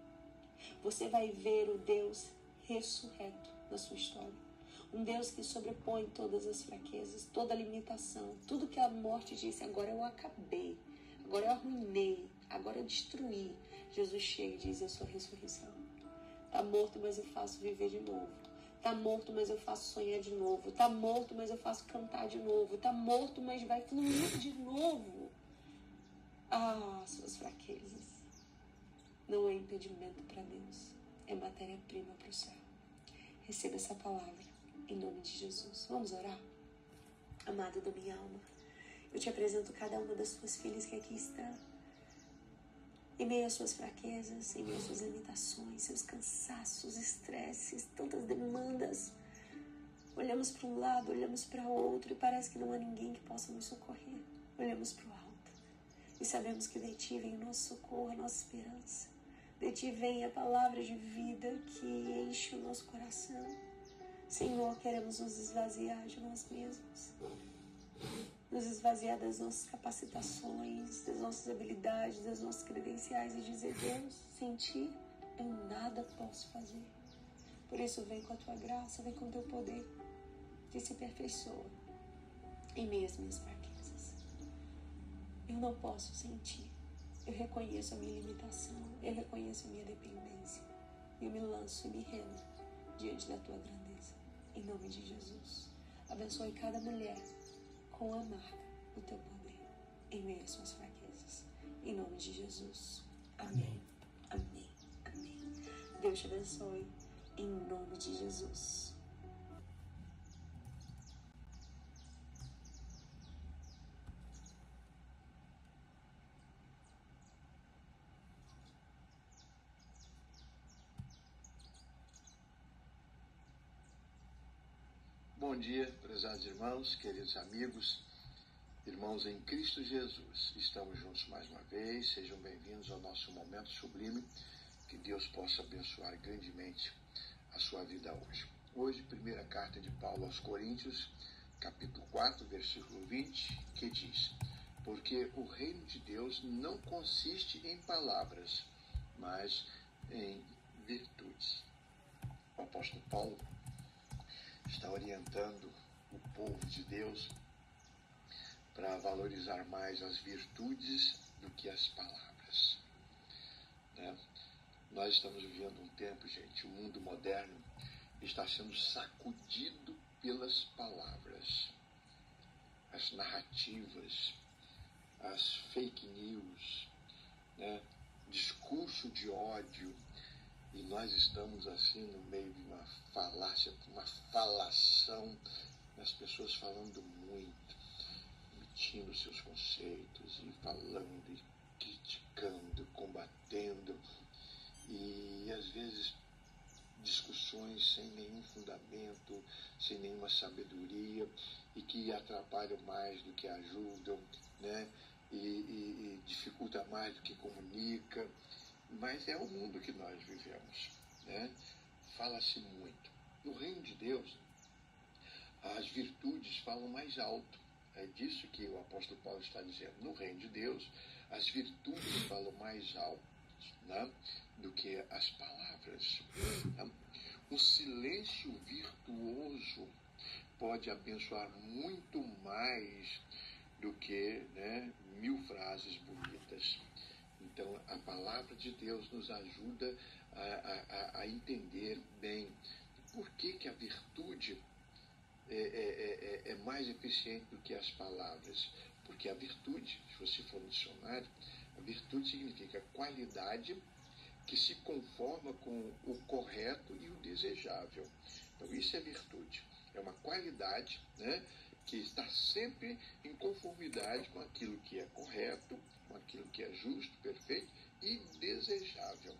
[SPEAKER 5] Você vai ver o Deus ressurreto na sua história. Um Deus que sobrepõe todas as fraquezas, toda a limitação, tudo que a morte disse: agora eu acabei, agora eu arruinei, agora eu destruí. Jesus chega e diz: eu sou a ressurreição. Está morto, mas eu faço viver de novo. Está morto, mas eu faço sonhar de novo. Está morto, mas eu faço cantar de novo. Está morto, mas vai fluir de novo. Ah, suas fraquezas não é impedimento para Deus, é matéria-prima para o céu. Receba essa palavra em nome de Jesus. Vamos orar? Amado da minha alma, eu te apresento cada uma das suas filhas que aqui está. Em meio às suas fraquezas, em meio às suas limitações, seus cansaços, estresses, tantas demandas. Olhamos para um lado, olhamos para outro e parece que não há ninguém que possa nos socorrer. Olhamos para o alto e sabemos que de Ti vem o nosso socorro, a nossa esperança. De Ti vem a palavra de vida que enche o nosso coração. Senhor, queremos nos esvaziar de nós mesmos. Nos esvaziar das nossas capacitações, das nossas habilidades, das nossas credenciais e dizer: Deus, sem Ti eu nada posso fazer. Por isso vem com a Tua graça, vem com o Teu poder, que se aperfeiçoa em meio às minhas fraquezas. Eu não posso sem Ti. Eu reconheço a minha limitação, eu reconheço a minha dependência. Eu me lanço e me rendo diante da Tua grandeza. Em nome de Jesus. Abençoe cada mulher com a marca do Teu poder em meio às suas fraquezas. Em nome de Jesus. Amém. Amém. Amém. Deus te abençoe em nome de Jesus.
[SPEAKER 6] Bom dia, prezados irmãos, queridos amigos, irmãos em Cristo Jesus. Estamos juntos mais uma vez, sejam bem-vindos ao nosso momento sublime, que Deus possa abençoar grandemente a sua vida hoje. Hoje, primeira carta de Paulo aos Coríntios, capítulo 4, versículo 20, que diz: porque o reino de Deus não consiste em palavras, mas em virtudes. O apóstolo Paulo está orientando o povo de Deus para valorizar mais as virtudes do que as palavras, né? Nós estamos vivendo um tempo, gente, o mundo moderno está sendo sacudido pelas palavras, as narrativas, as fake news, né? Discurso de ódio. E nós estamos assim no meio de uma falácia, uma falação, as pessoas falando muito, emitindo seus conceitos e falando e criticando, combatendo, e às vezes discussões sem nenhum fundamento, sem nenhuma sabedoria, e que atrapalham mais do que ajudam, né? E dificulta mais do que comunica, mas é o mundo que nós vivemos, né? Fala-se muito. No reino de Deus, as virtudes falam mais alto. É disso que o apóstolo Paulo está dizendo. No reino de Deus, as virtudes falam mais alto, né, do que as palavras. Né? Um silêncio virtuoso pode abençoar muito mais do que, né, 1000 frases bonitas. Então, a palavra de Deus nos ajuda a entender bem por que a virtude é mais eficiente do que as palavras. Porque a virtude, se você for no dicionário, a virtude significa qualidade que se conforma com o correto e o desejável. Então, isso é virtude. É uma qualidade, né, que está sempre em conformidade com aquilo que é correto, com aquilo que é justo, perfeito e desejável.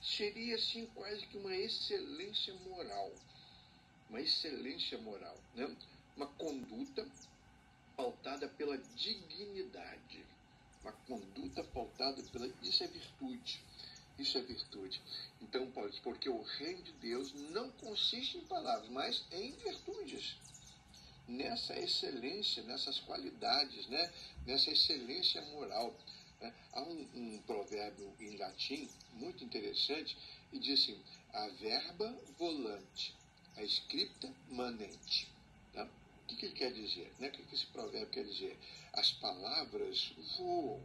[SPEAKER 6] Seria, assim, quase que uma excelência moral. Uma excelência moral, né? Uma conduta pautada pela dignidade. Uma conduta pautada pela... Isso é virtude. Isso é virtude. Então, porque o reino de Deus não consiste em palavras, mas em virtudes. Nessa excelência, nessas qualidades, né? Nessa excelência moral. Né? Há um provérbio em latim muito interessante e diz assim: a verba volante, a scripta manente. Tá? O que ele quer dizer? Né? O que esse provérbio quer dizer? As palavras voam,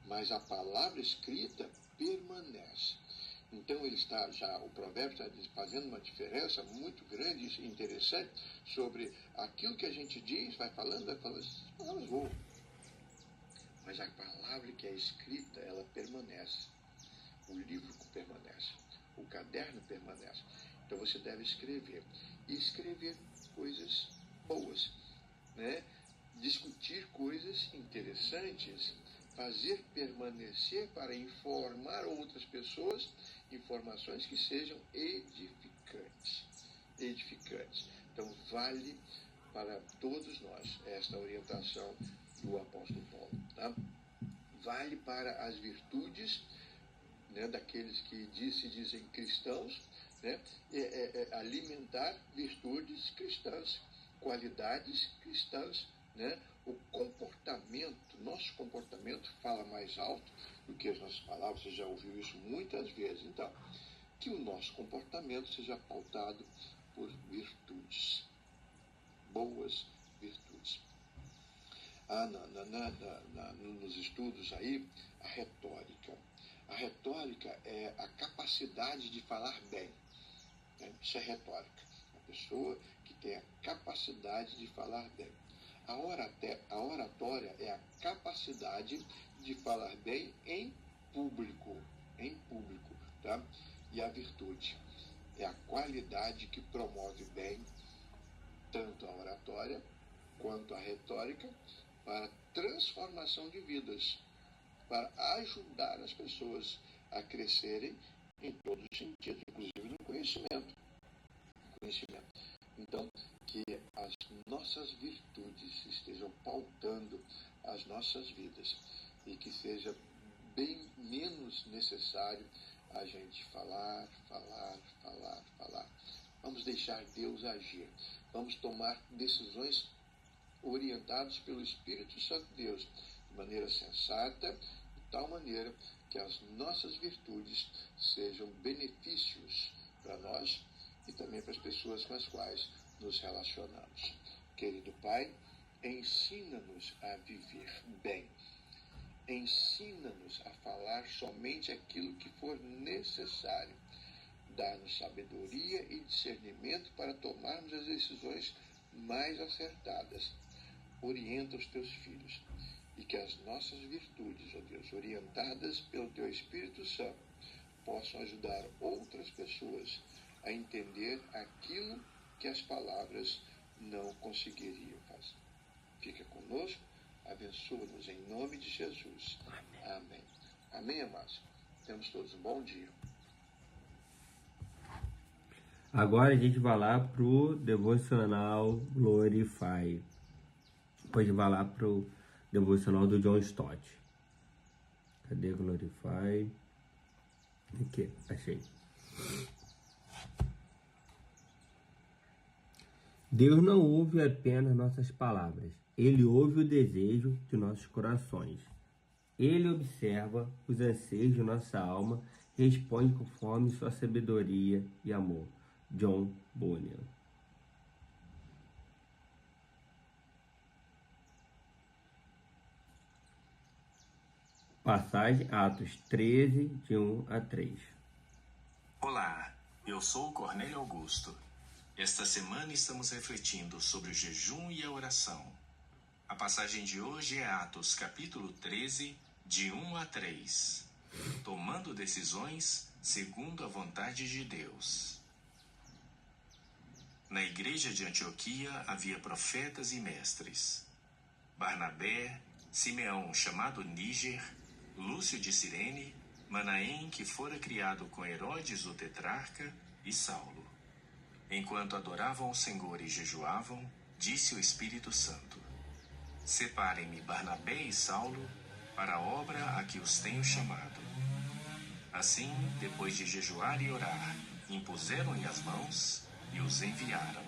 [SPEAKER 6] mas a palavra escrita permanece. Então o provérbio está fazendo uma diferença muito grande e interessante sobre aquilo que a gente diz, vai falando, as palavras voam. Mas a palavra que é escrita, ela permanece. O livro permanece. O caderno permanece. Então você deve escrever. E escrever coisas boas, né? Discutir coisas interessantes, fazer permanecer para informar outras pessoas, informações que sejam edificantes. Edificantes. Então vale para todos nós esta orientação do apóstolo Paulo. Tá? Vale para as virtudes, né, daqueles que se dizem cristãos, né, alimentar virtudes cristãs, qualidades cristãs, né? O comportamento, nosso comportamento fala mais alto do que as nossas palavras, você já ouviu isso muitas vezes. Então, que o nosso comportamento seja pautado por virtudes, boas virtudes. Nos estudos aí, a retórica. A retórica é a capacidade de falar bem. Né? Isso é retórica. A pessoa que tem a capacidade de falar bem. A oratória é a capacidade de falar bem em público. Em público, tá? E a virtude é a qualidade que promove bem tanto a oratória quanto a retórica para transformação de vidas, para ajudar as pessoas a crescerem em todos os sentidos, inclusive no conhecimento. Então, que as nossas virtudes estejam pautando as nossas vidas e que seja bem menos necessário a gente falar. Vamos deixar Deus agir. Vamos tomar decisões orientadas pelo Espírito Santo de Deus, de maneira sensata, de tal maneira que as nossas virtudes sejam benefícios para nós e também para as pessoas com as quais nos relacionamos. Querido Pai, ensina-nos a viver bem. Ensina-nos a falar somente aquilo que for necessário. Dá-nos sabedoria e discernimento para tomarmos as decisões mais acertadas. Orienta os teus filhos e que as nossas virtudes, ó Deus, orientadas pelo teu Espírito Santo, possam ajudar outras pessoas a entender aquilo que as palavras não conseguiriam fazer. Fica conosco, abençoa-nos em nome de Jesus. Amém. Amém, amados? Temos todos um bom dia.
[SPEAKER 1] Agora a gente vai lá pro devocional Glorify. Depois vai lá pro devocional do John Stott. Cadê Glorify? Aqui, achei. Deus não ouve apenas nossas palavras. Ele ouve o desejo de nossos corações. Ele observa os anseios de nossa alma e responde conforme sua sabedoria e amor. John Bunyan. Passagem Atos 13, de 1 a 3.
[SPEAKER 7] Olá, eu sou o Cornélio Augusto. Esta semana estamos refletindo sobre o jejum e a oração. A passagem de hoje é Atos capítulo 13, de 1 a 3. Tomando decisões segundo a vontade de Deus. Na igreja de Antioquia havia profetas e mestres. Barnabé, Simeão, chamado Níger, Lúcio de Cirene, Manaém, que fora criado com Herodes o tetrarca, e Saulo. Enquanto adoravam o Senhor e jejuavam, disse o Espírito Santo: Separem-me Barnabé e Saulo para a obra a que os tenho chamado. Assim, depois de jejuar e orar, impuseram-lhe as mãos e os enviaram.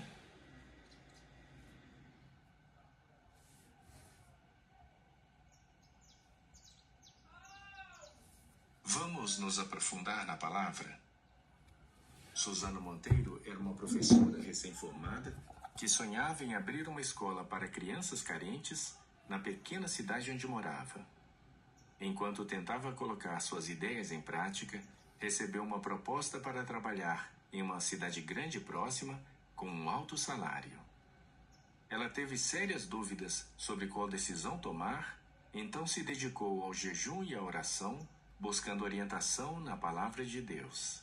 [SPEAKER 7] Vamos nos aprofundar na palavra? Suzana Monteiro era uma professora recém-formada que sonhava em abrir uma escola para crianças carentes na pequena cidade onde morava. Enquanto tentava colocar suas ideias em prática, recebeu uma proposta para trabalhar em uma cidade grande próxima com um alto salário. Ela teve sérias dúvidas sobre qual decisão tomar, então se dedicou ao jejum e à oração, buscando orientação na palavra de Deus.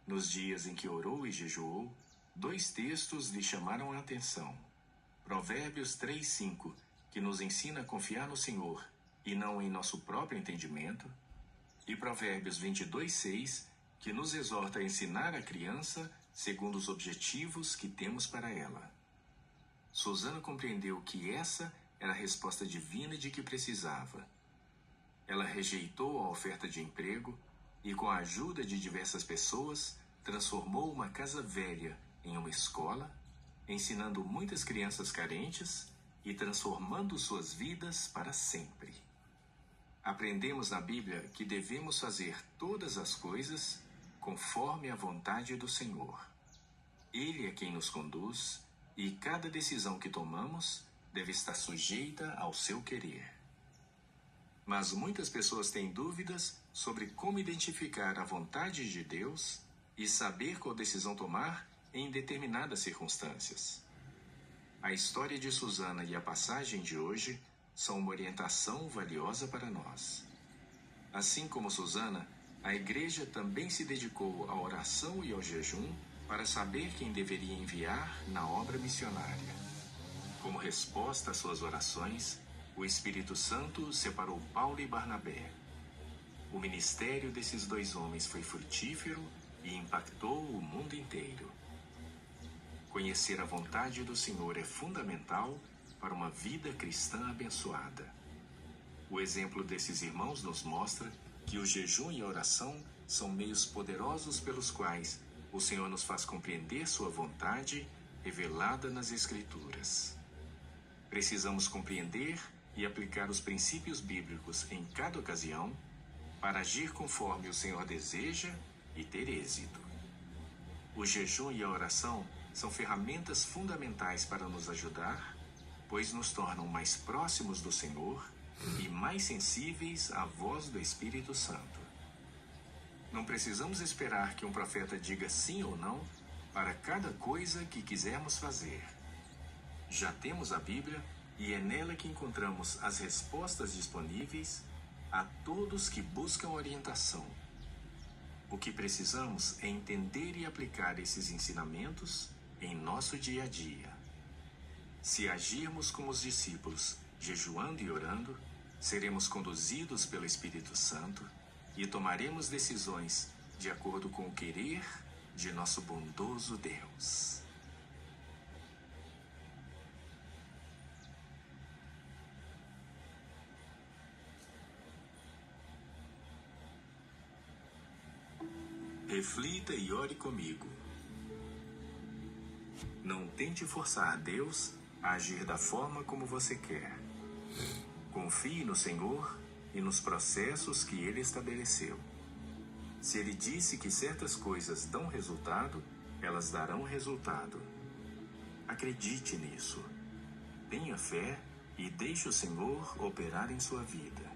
[SPEAKER 7] Nos dias em que orou e jejuou, 2 textos lhe chamaram a atenção. Provérbios 3:5, que nos ensina a confiar no Senhor e não em nosso próprio entendimento, e Provérbios 22:6, que nos exorta a ensinar a criança segundo os objetivos que temos para ela. Suzana compreendeu que essa era a resposta divina de que precisava. Ela rejeitou a oferta de emprego e, com a ajuda de diversas pessoas, transformou uma casa velha em uma escola, ensinando muitas crianças carentes e transformando suas vidas para sempre. Aprendemos na Bíblia que devemos fazer todas as coisas conforme a vontade do Senhor. Ele é quem nos conduz e cada decisão que tomamos deve estar sujeita ao seu querer. Mas muitas pessoas têm dúvidas sobre como identificar a vontade de Deus e saber qual decisão tomar em determinadas circunstâncias. A história de Suzana e a passagem de hoje são uma orientação valiosa para nós. Assim como Suzana, a igreja também se dedicou à oração e ao jejum para saber quem deveria enviar na obra missionária. Como resposta às suas orações, o Espírito Santo separou Paulo e Barnabé. O ministério desses 2 homens foi frutífero e impactou o mundo inteiro. Conhecer a vontade do Senhor é fundamental para uma vida cristã abençoada. O exemplo desses irmãos nos mostra que o jejum e a oração são meios poderosos pelos quais o Senhor nos faz compreender sua vontade revelada nas Escrituras. Precisamos compreender e aplicar os princípios bíblicos em cada ocasião para agir conforme o Senhor deseja e ter êxito. O jejum e a oração são ferramentas fundamentais para nos ajudar, pois nos tornam mais próximos do Senhor e mais sensíveis à voz do Espírito Santo. Não precisamos esperar que um profeta diga sim ou não para cada coisa que quisermos fazer. Já temos a Bíblia e é nela que encontramos as respostas disponíveis a todos que buscam orientação. O que precisamos é entender e aplicar esses ensinamentos em nosso dia a dia. Se agirmos como os discípulos, jejuando e orando, seremos conduzidos pelo Espírito Santo e tomaremos decisões de acordo com o querer de nosso bondoso Deus. Reflita e ore comigo. Não tente forçar Deus a agir da forma como você quer. Confie no Senhor e nos processos que Ele estabeleceu. Se Ele disse que certas coisas dão resultado, elas darão resultado. Acredite nisso. Tenha fé e deixe o Senhor operar em sua vida.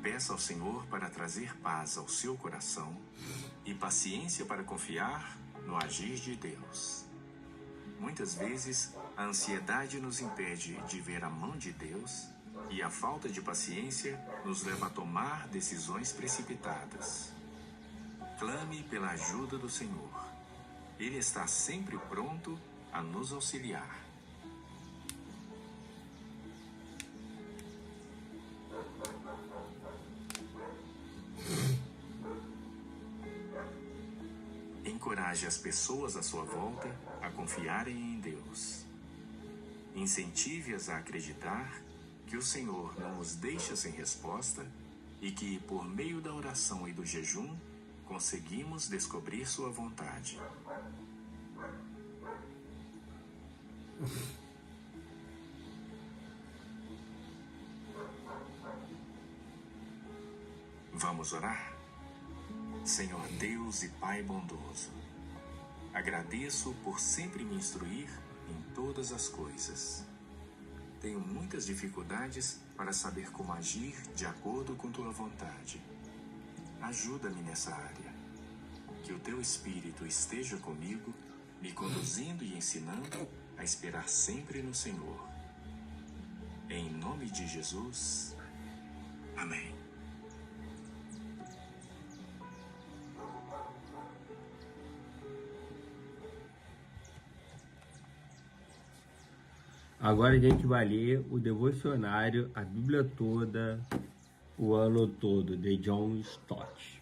[SPEAKER 7] Peça ao Senhor para trazer paz ao seu coração e paciência para confiar no agir de Deus. Muitas vezes, a ansiedade nos impede de ver a mão de Deus e a falta de paciência nos leva a tomar decisões precipitadas. Clame pela ajuda do Senhor. Ele está sempre pronto a nos auxiliar. Encoraje as pessoas à sua volta a confiarem em Deus. Incentive-as a acreditar que o Senhor não os deixa sem resposta e que, por meio da oração e do jejum, conseguimos descobrir sua vontade. Vamos orar? Senhor Deus e Pai bondoso, agradeço por sempre me instruir em todas as coisas. Tenho muitas dificuldades para saber como agir de acordo com Tua vontade. Ajuda-me nessa área. Que o Teu Espírito esteja comigo, me conduzindo e ensinando a esperar sempre no Senhor. Em nome de Jesus. Amém.
[SPEAKER 1] Agora a gente vai ler o devocionário, a Bíblia toda, o ano todo, de John Stott.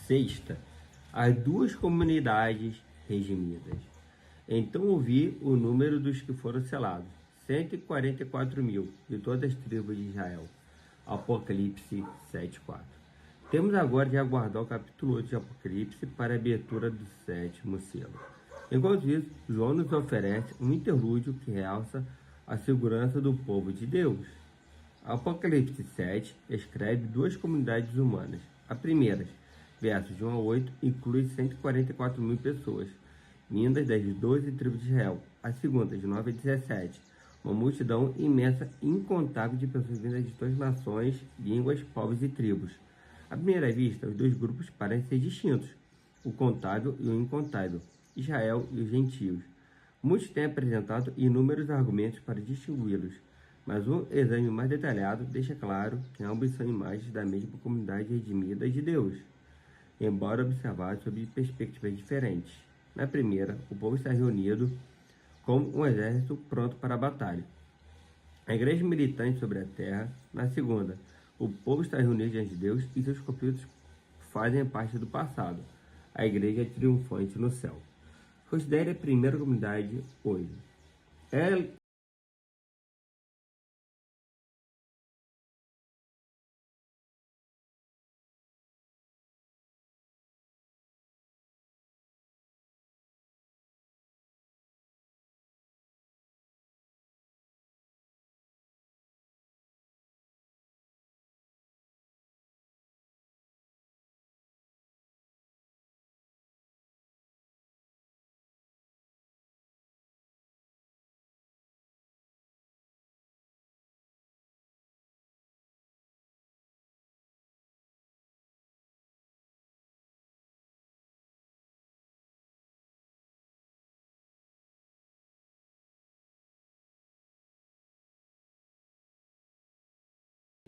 [SPEAKER 1] Sexta, as duas comunidades redimidas. Então ouvi o número dos que foram selados, 144.000 de todas as tribos de Israel. Apocalipse 7:4. Temos agora de aguardar o capítulo 8 de Apocalipse para a abertura do 7º selo. Enquanto isso, João nos oferece um interlúdio que realça a segurança do povo de Deus. Apocalipse 7 escreve duas comunidades humanas. A primeira, versos de 1 a 8, inclui 144.000 pessoas, vindas das 12 tribos de Israel. A segunda, de 9 a 17, uma multidão imensa, incontável de pessoas vindas de todas as nações, línguas, povos e tribos. À primeira vista, os dois grupos parecem ser distintos, o contável e o incontável, Israel e os gentios. Muitos têm apresentado inúmeros argumentos para distingui-los, mas um exame mais detalhado deixa claro que ambos são imagens da mesma comunidade redimida de Deus, embora observados sob perspectivas diferentes. Na primeira, o povo está reunido como um exército pronto para a batalha. A igreja militante sobre a terra. Na segunda, o povo está reunido diante de Deus e seus conflitos fazem parte do passado. A igreja é triunfante no céu. Considere a primeira comunidade hoje.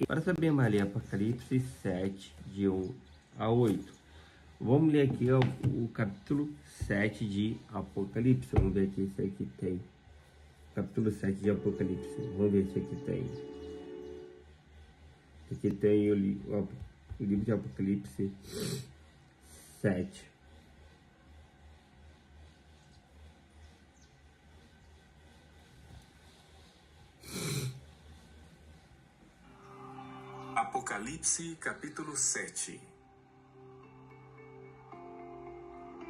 [SPEAKER 1] Para saber mais, ler Apocalipse 7, de 1 a 8. Vamos ler aqui ó, o capítulo 7 de Apocalipse. Vamos ver aqui se aqui tem. Capítulo 7 de Apocalipse. Vamos ver se aqui tem. Aqui tem o livro de Apocalipse 7.
[SPEAKER 7] Apocalipse capítulo 7.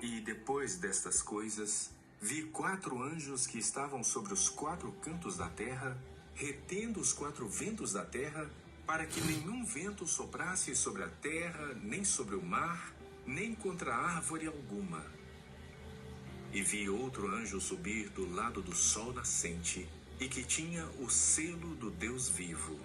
[SPEAKER 7] E depois destas coisas, vi 4 anjos que estavam sobre os 4 cantos da terra, retendo os 4 ventos da terra, para que nenhum vento soprasse sobre a terra, nem sobre o mar, nem contra árvore alguma. E vi outro anjo subir do lado do sol nascente, e que tinha o selo do Deus vivo.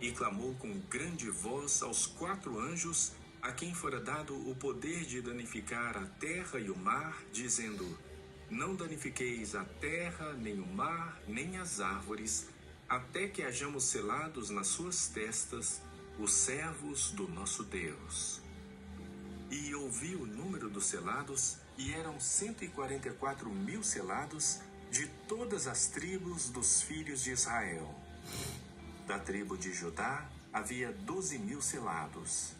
[SPEAKER 7] E clamou com grande voz aos 4 anjos, a quem fora dado o poder de danificar a terra e o mar, dizendo: não danifiqueis a terra, nem o mar, nem as árvores, até que hajamos selados nas suas testas os servos do nosso Deus. E ouvi o número dos selados, e eram 144.000 selados, de todas as tribos dos filhos de Israel. Da tribo de Judá havia 12.000 selados.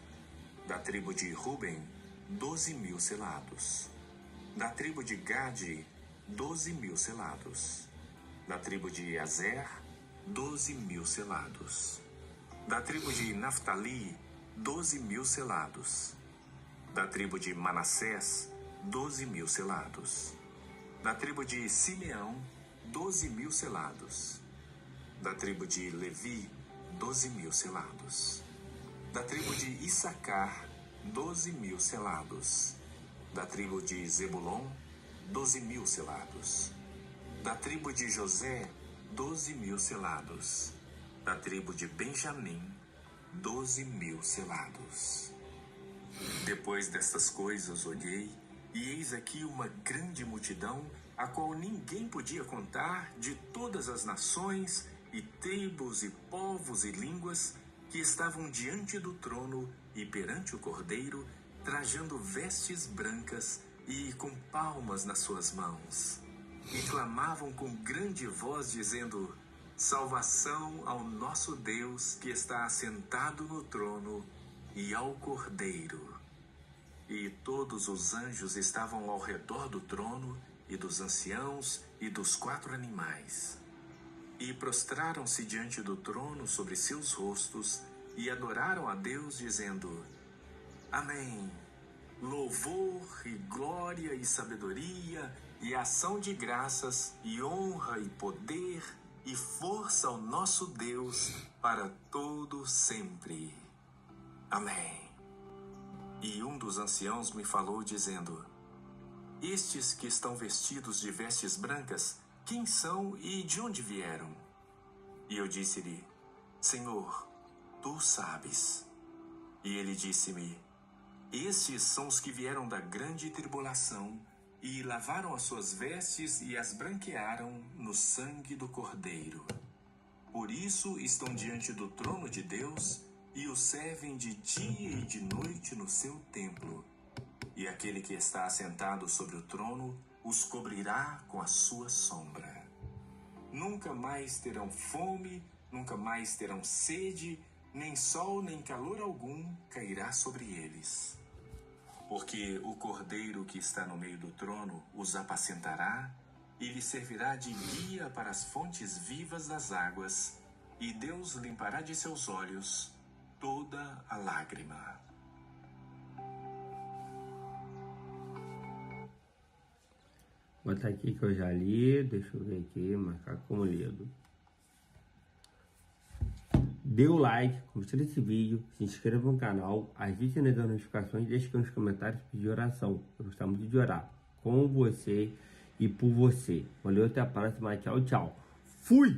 [SPEAKER 7] Da tribo de Ruben, 12.000 selados. Da tribo de Gade, 12.000 selados. Da tribo de Azer, 12.000 selados. Da tribo de Naftali, 12.000 selados. Da tribo de Manassés, 12.000 selados. Da tribo de Simeão, 12.000 selados. Da tribo de Levi, 12.000 selados. Da tribo de Issacar, 12.000 selados. Da tribo de Zebulon, 12.000 selados. Da tribo de José, 12.000 selados. Da tribo de Benjamim, 12.000 selados. Depois destas coisas olhei, e eis aqui uma grande multidão, a qual ninguém podia contar, de todas as nações, e tribos, e povos, e línguas, que estavam diante do trono e perante o Cordeiro, trajando vestes brancas e com palmas nas suas mãos. E clamavam com grande voz, dizendo: salvação ao nosso Deus, que está assentado no trono, e ao Cordeiro. E todos os anjos estavam ao redor do trono, e dos anciãos, e dos 4 animais. E prostraram-se diante do trono sobre seus rostos, e adoraram a Deus, dizendo: Amém. Louvor e glória e sabedoria, e ação de graças, e honra e poder, e força ao nosso Deus, para todo sempre. Amém. E um dos anciãos me falou, dizendo: estes que estão vestidos de vestes brancas, quem são e de onde vieram? E eu disse-lhe: Senhor, tu sabes. E ele disse-me: estes são os que vieram da grande tribulação, e lavaram as suas vestes e as branquearam no sangue do Cordeiro. Por isso estão diante do trono de Deus, e o servem de dia e de noite no seu templo. E aquele que está assentado sobre o trono os cobrirá com a sua sombra. Nunca mais terão fome, nunca mais terão sede, nem sol nem calor algum cairá sobre eles. Porque o Cordeiro que está no meio do trono os apacentará, e lhes servirá de guia para as fontes vivas das águas, e Deus limpará de seus olhos toda a lágrima.
[SPEAKER 1] Vou botar aqui que eu já li, deixa eu ver aqui, marcar como lido. Dê o like, compartilhe esse vídeo, se inscreva no canal, ative as notificações e deixe aqui nos comentários pedir oração. Eu gosto muito de orar com você e por você. Valeu, até a próxima, tchau, tchau. Fui!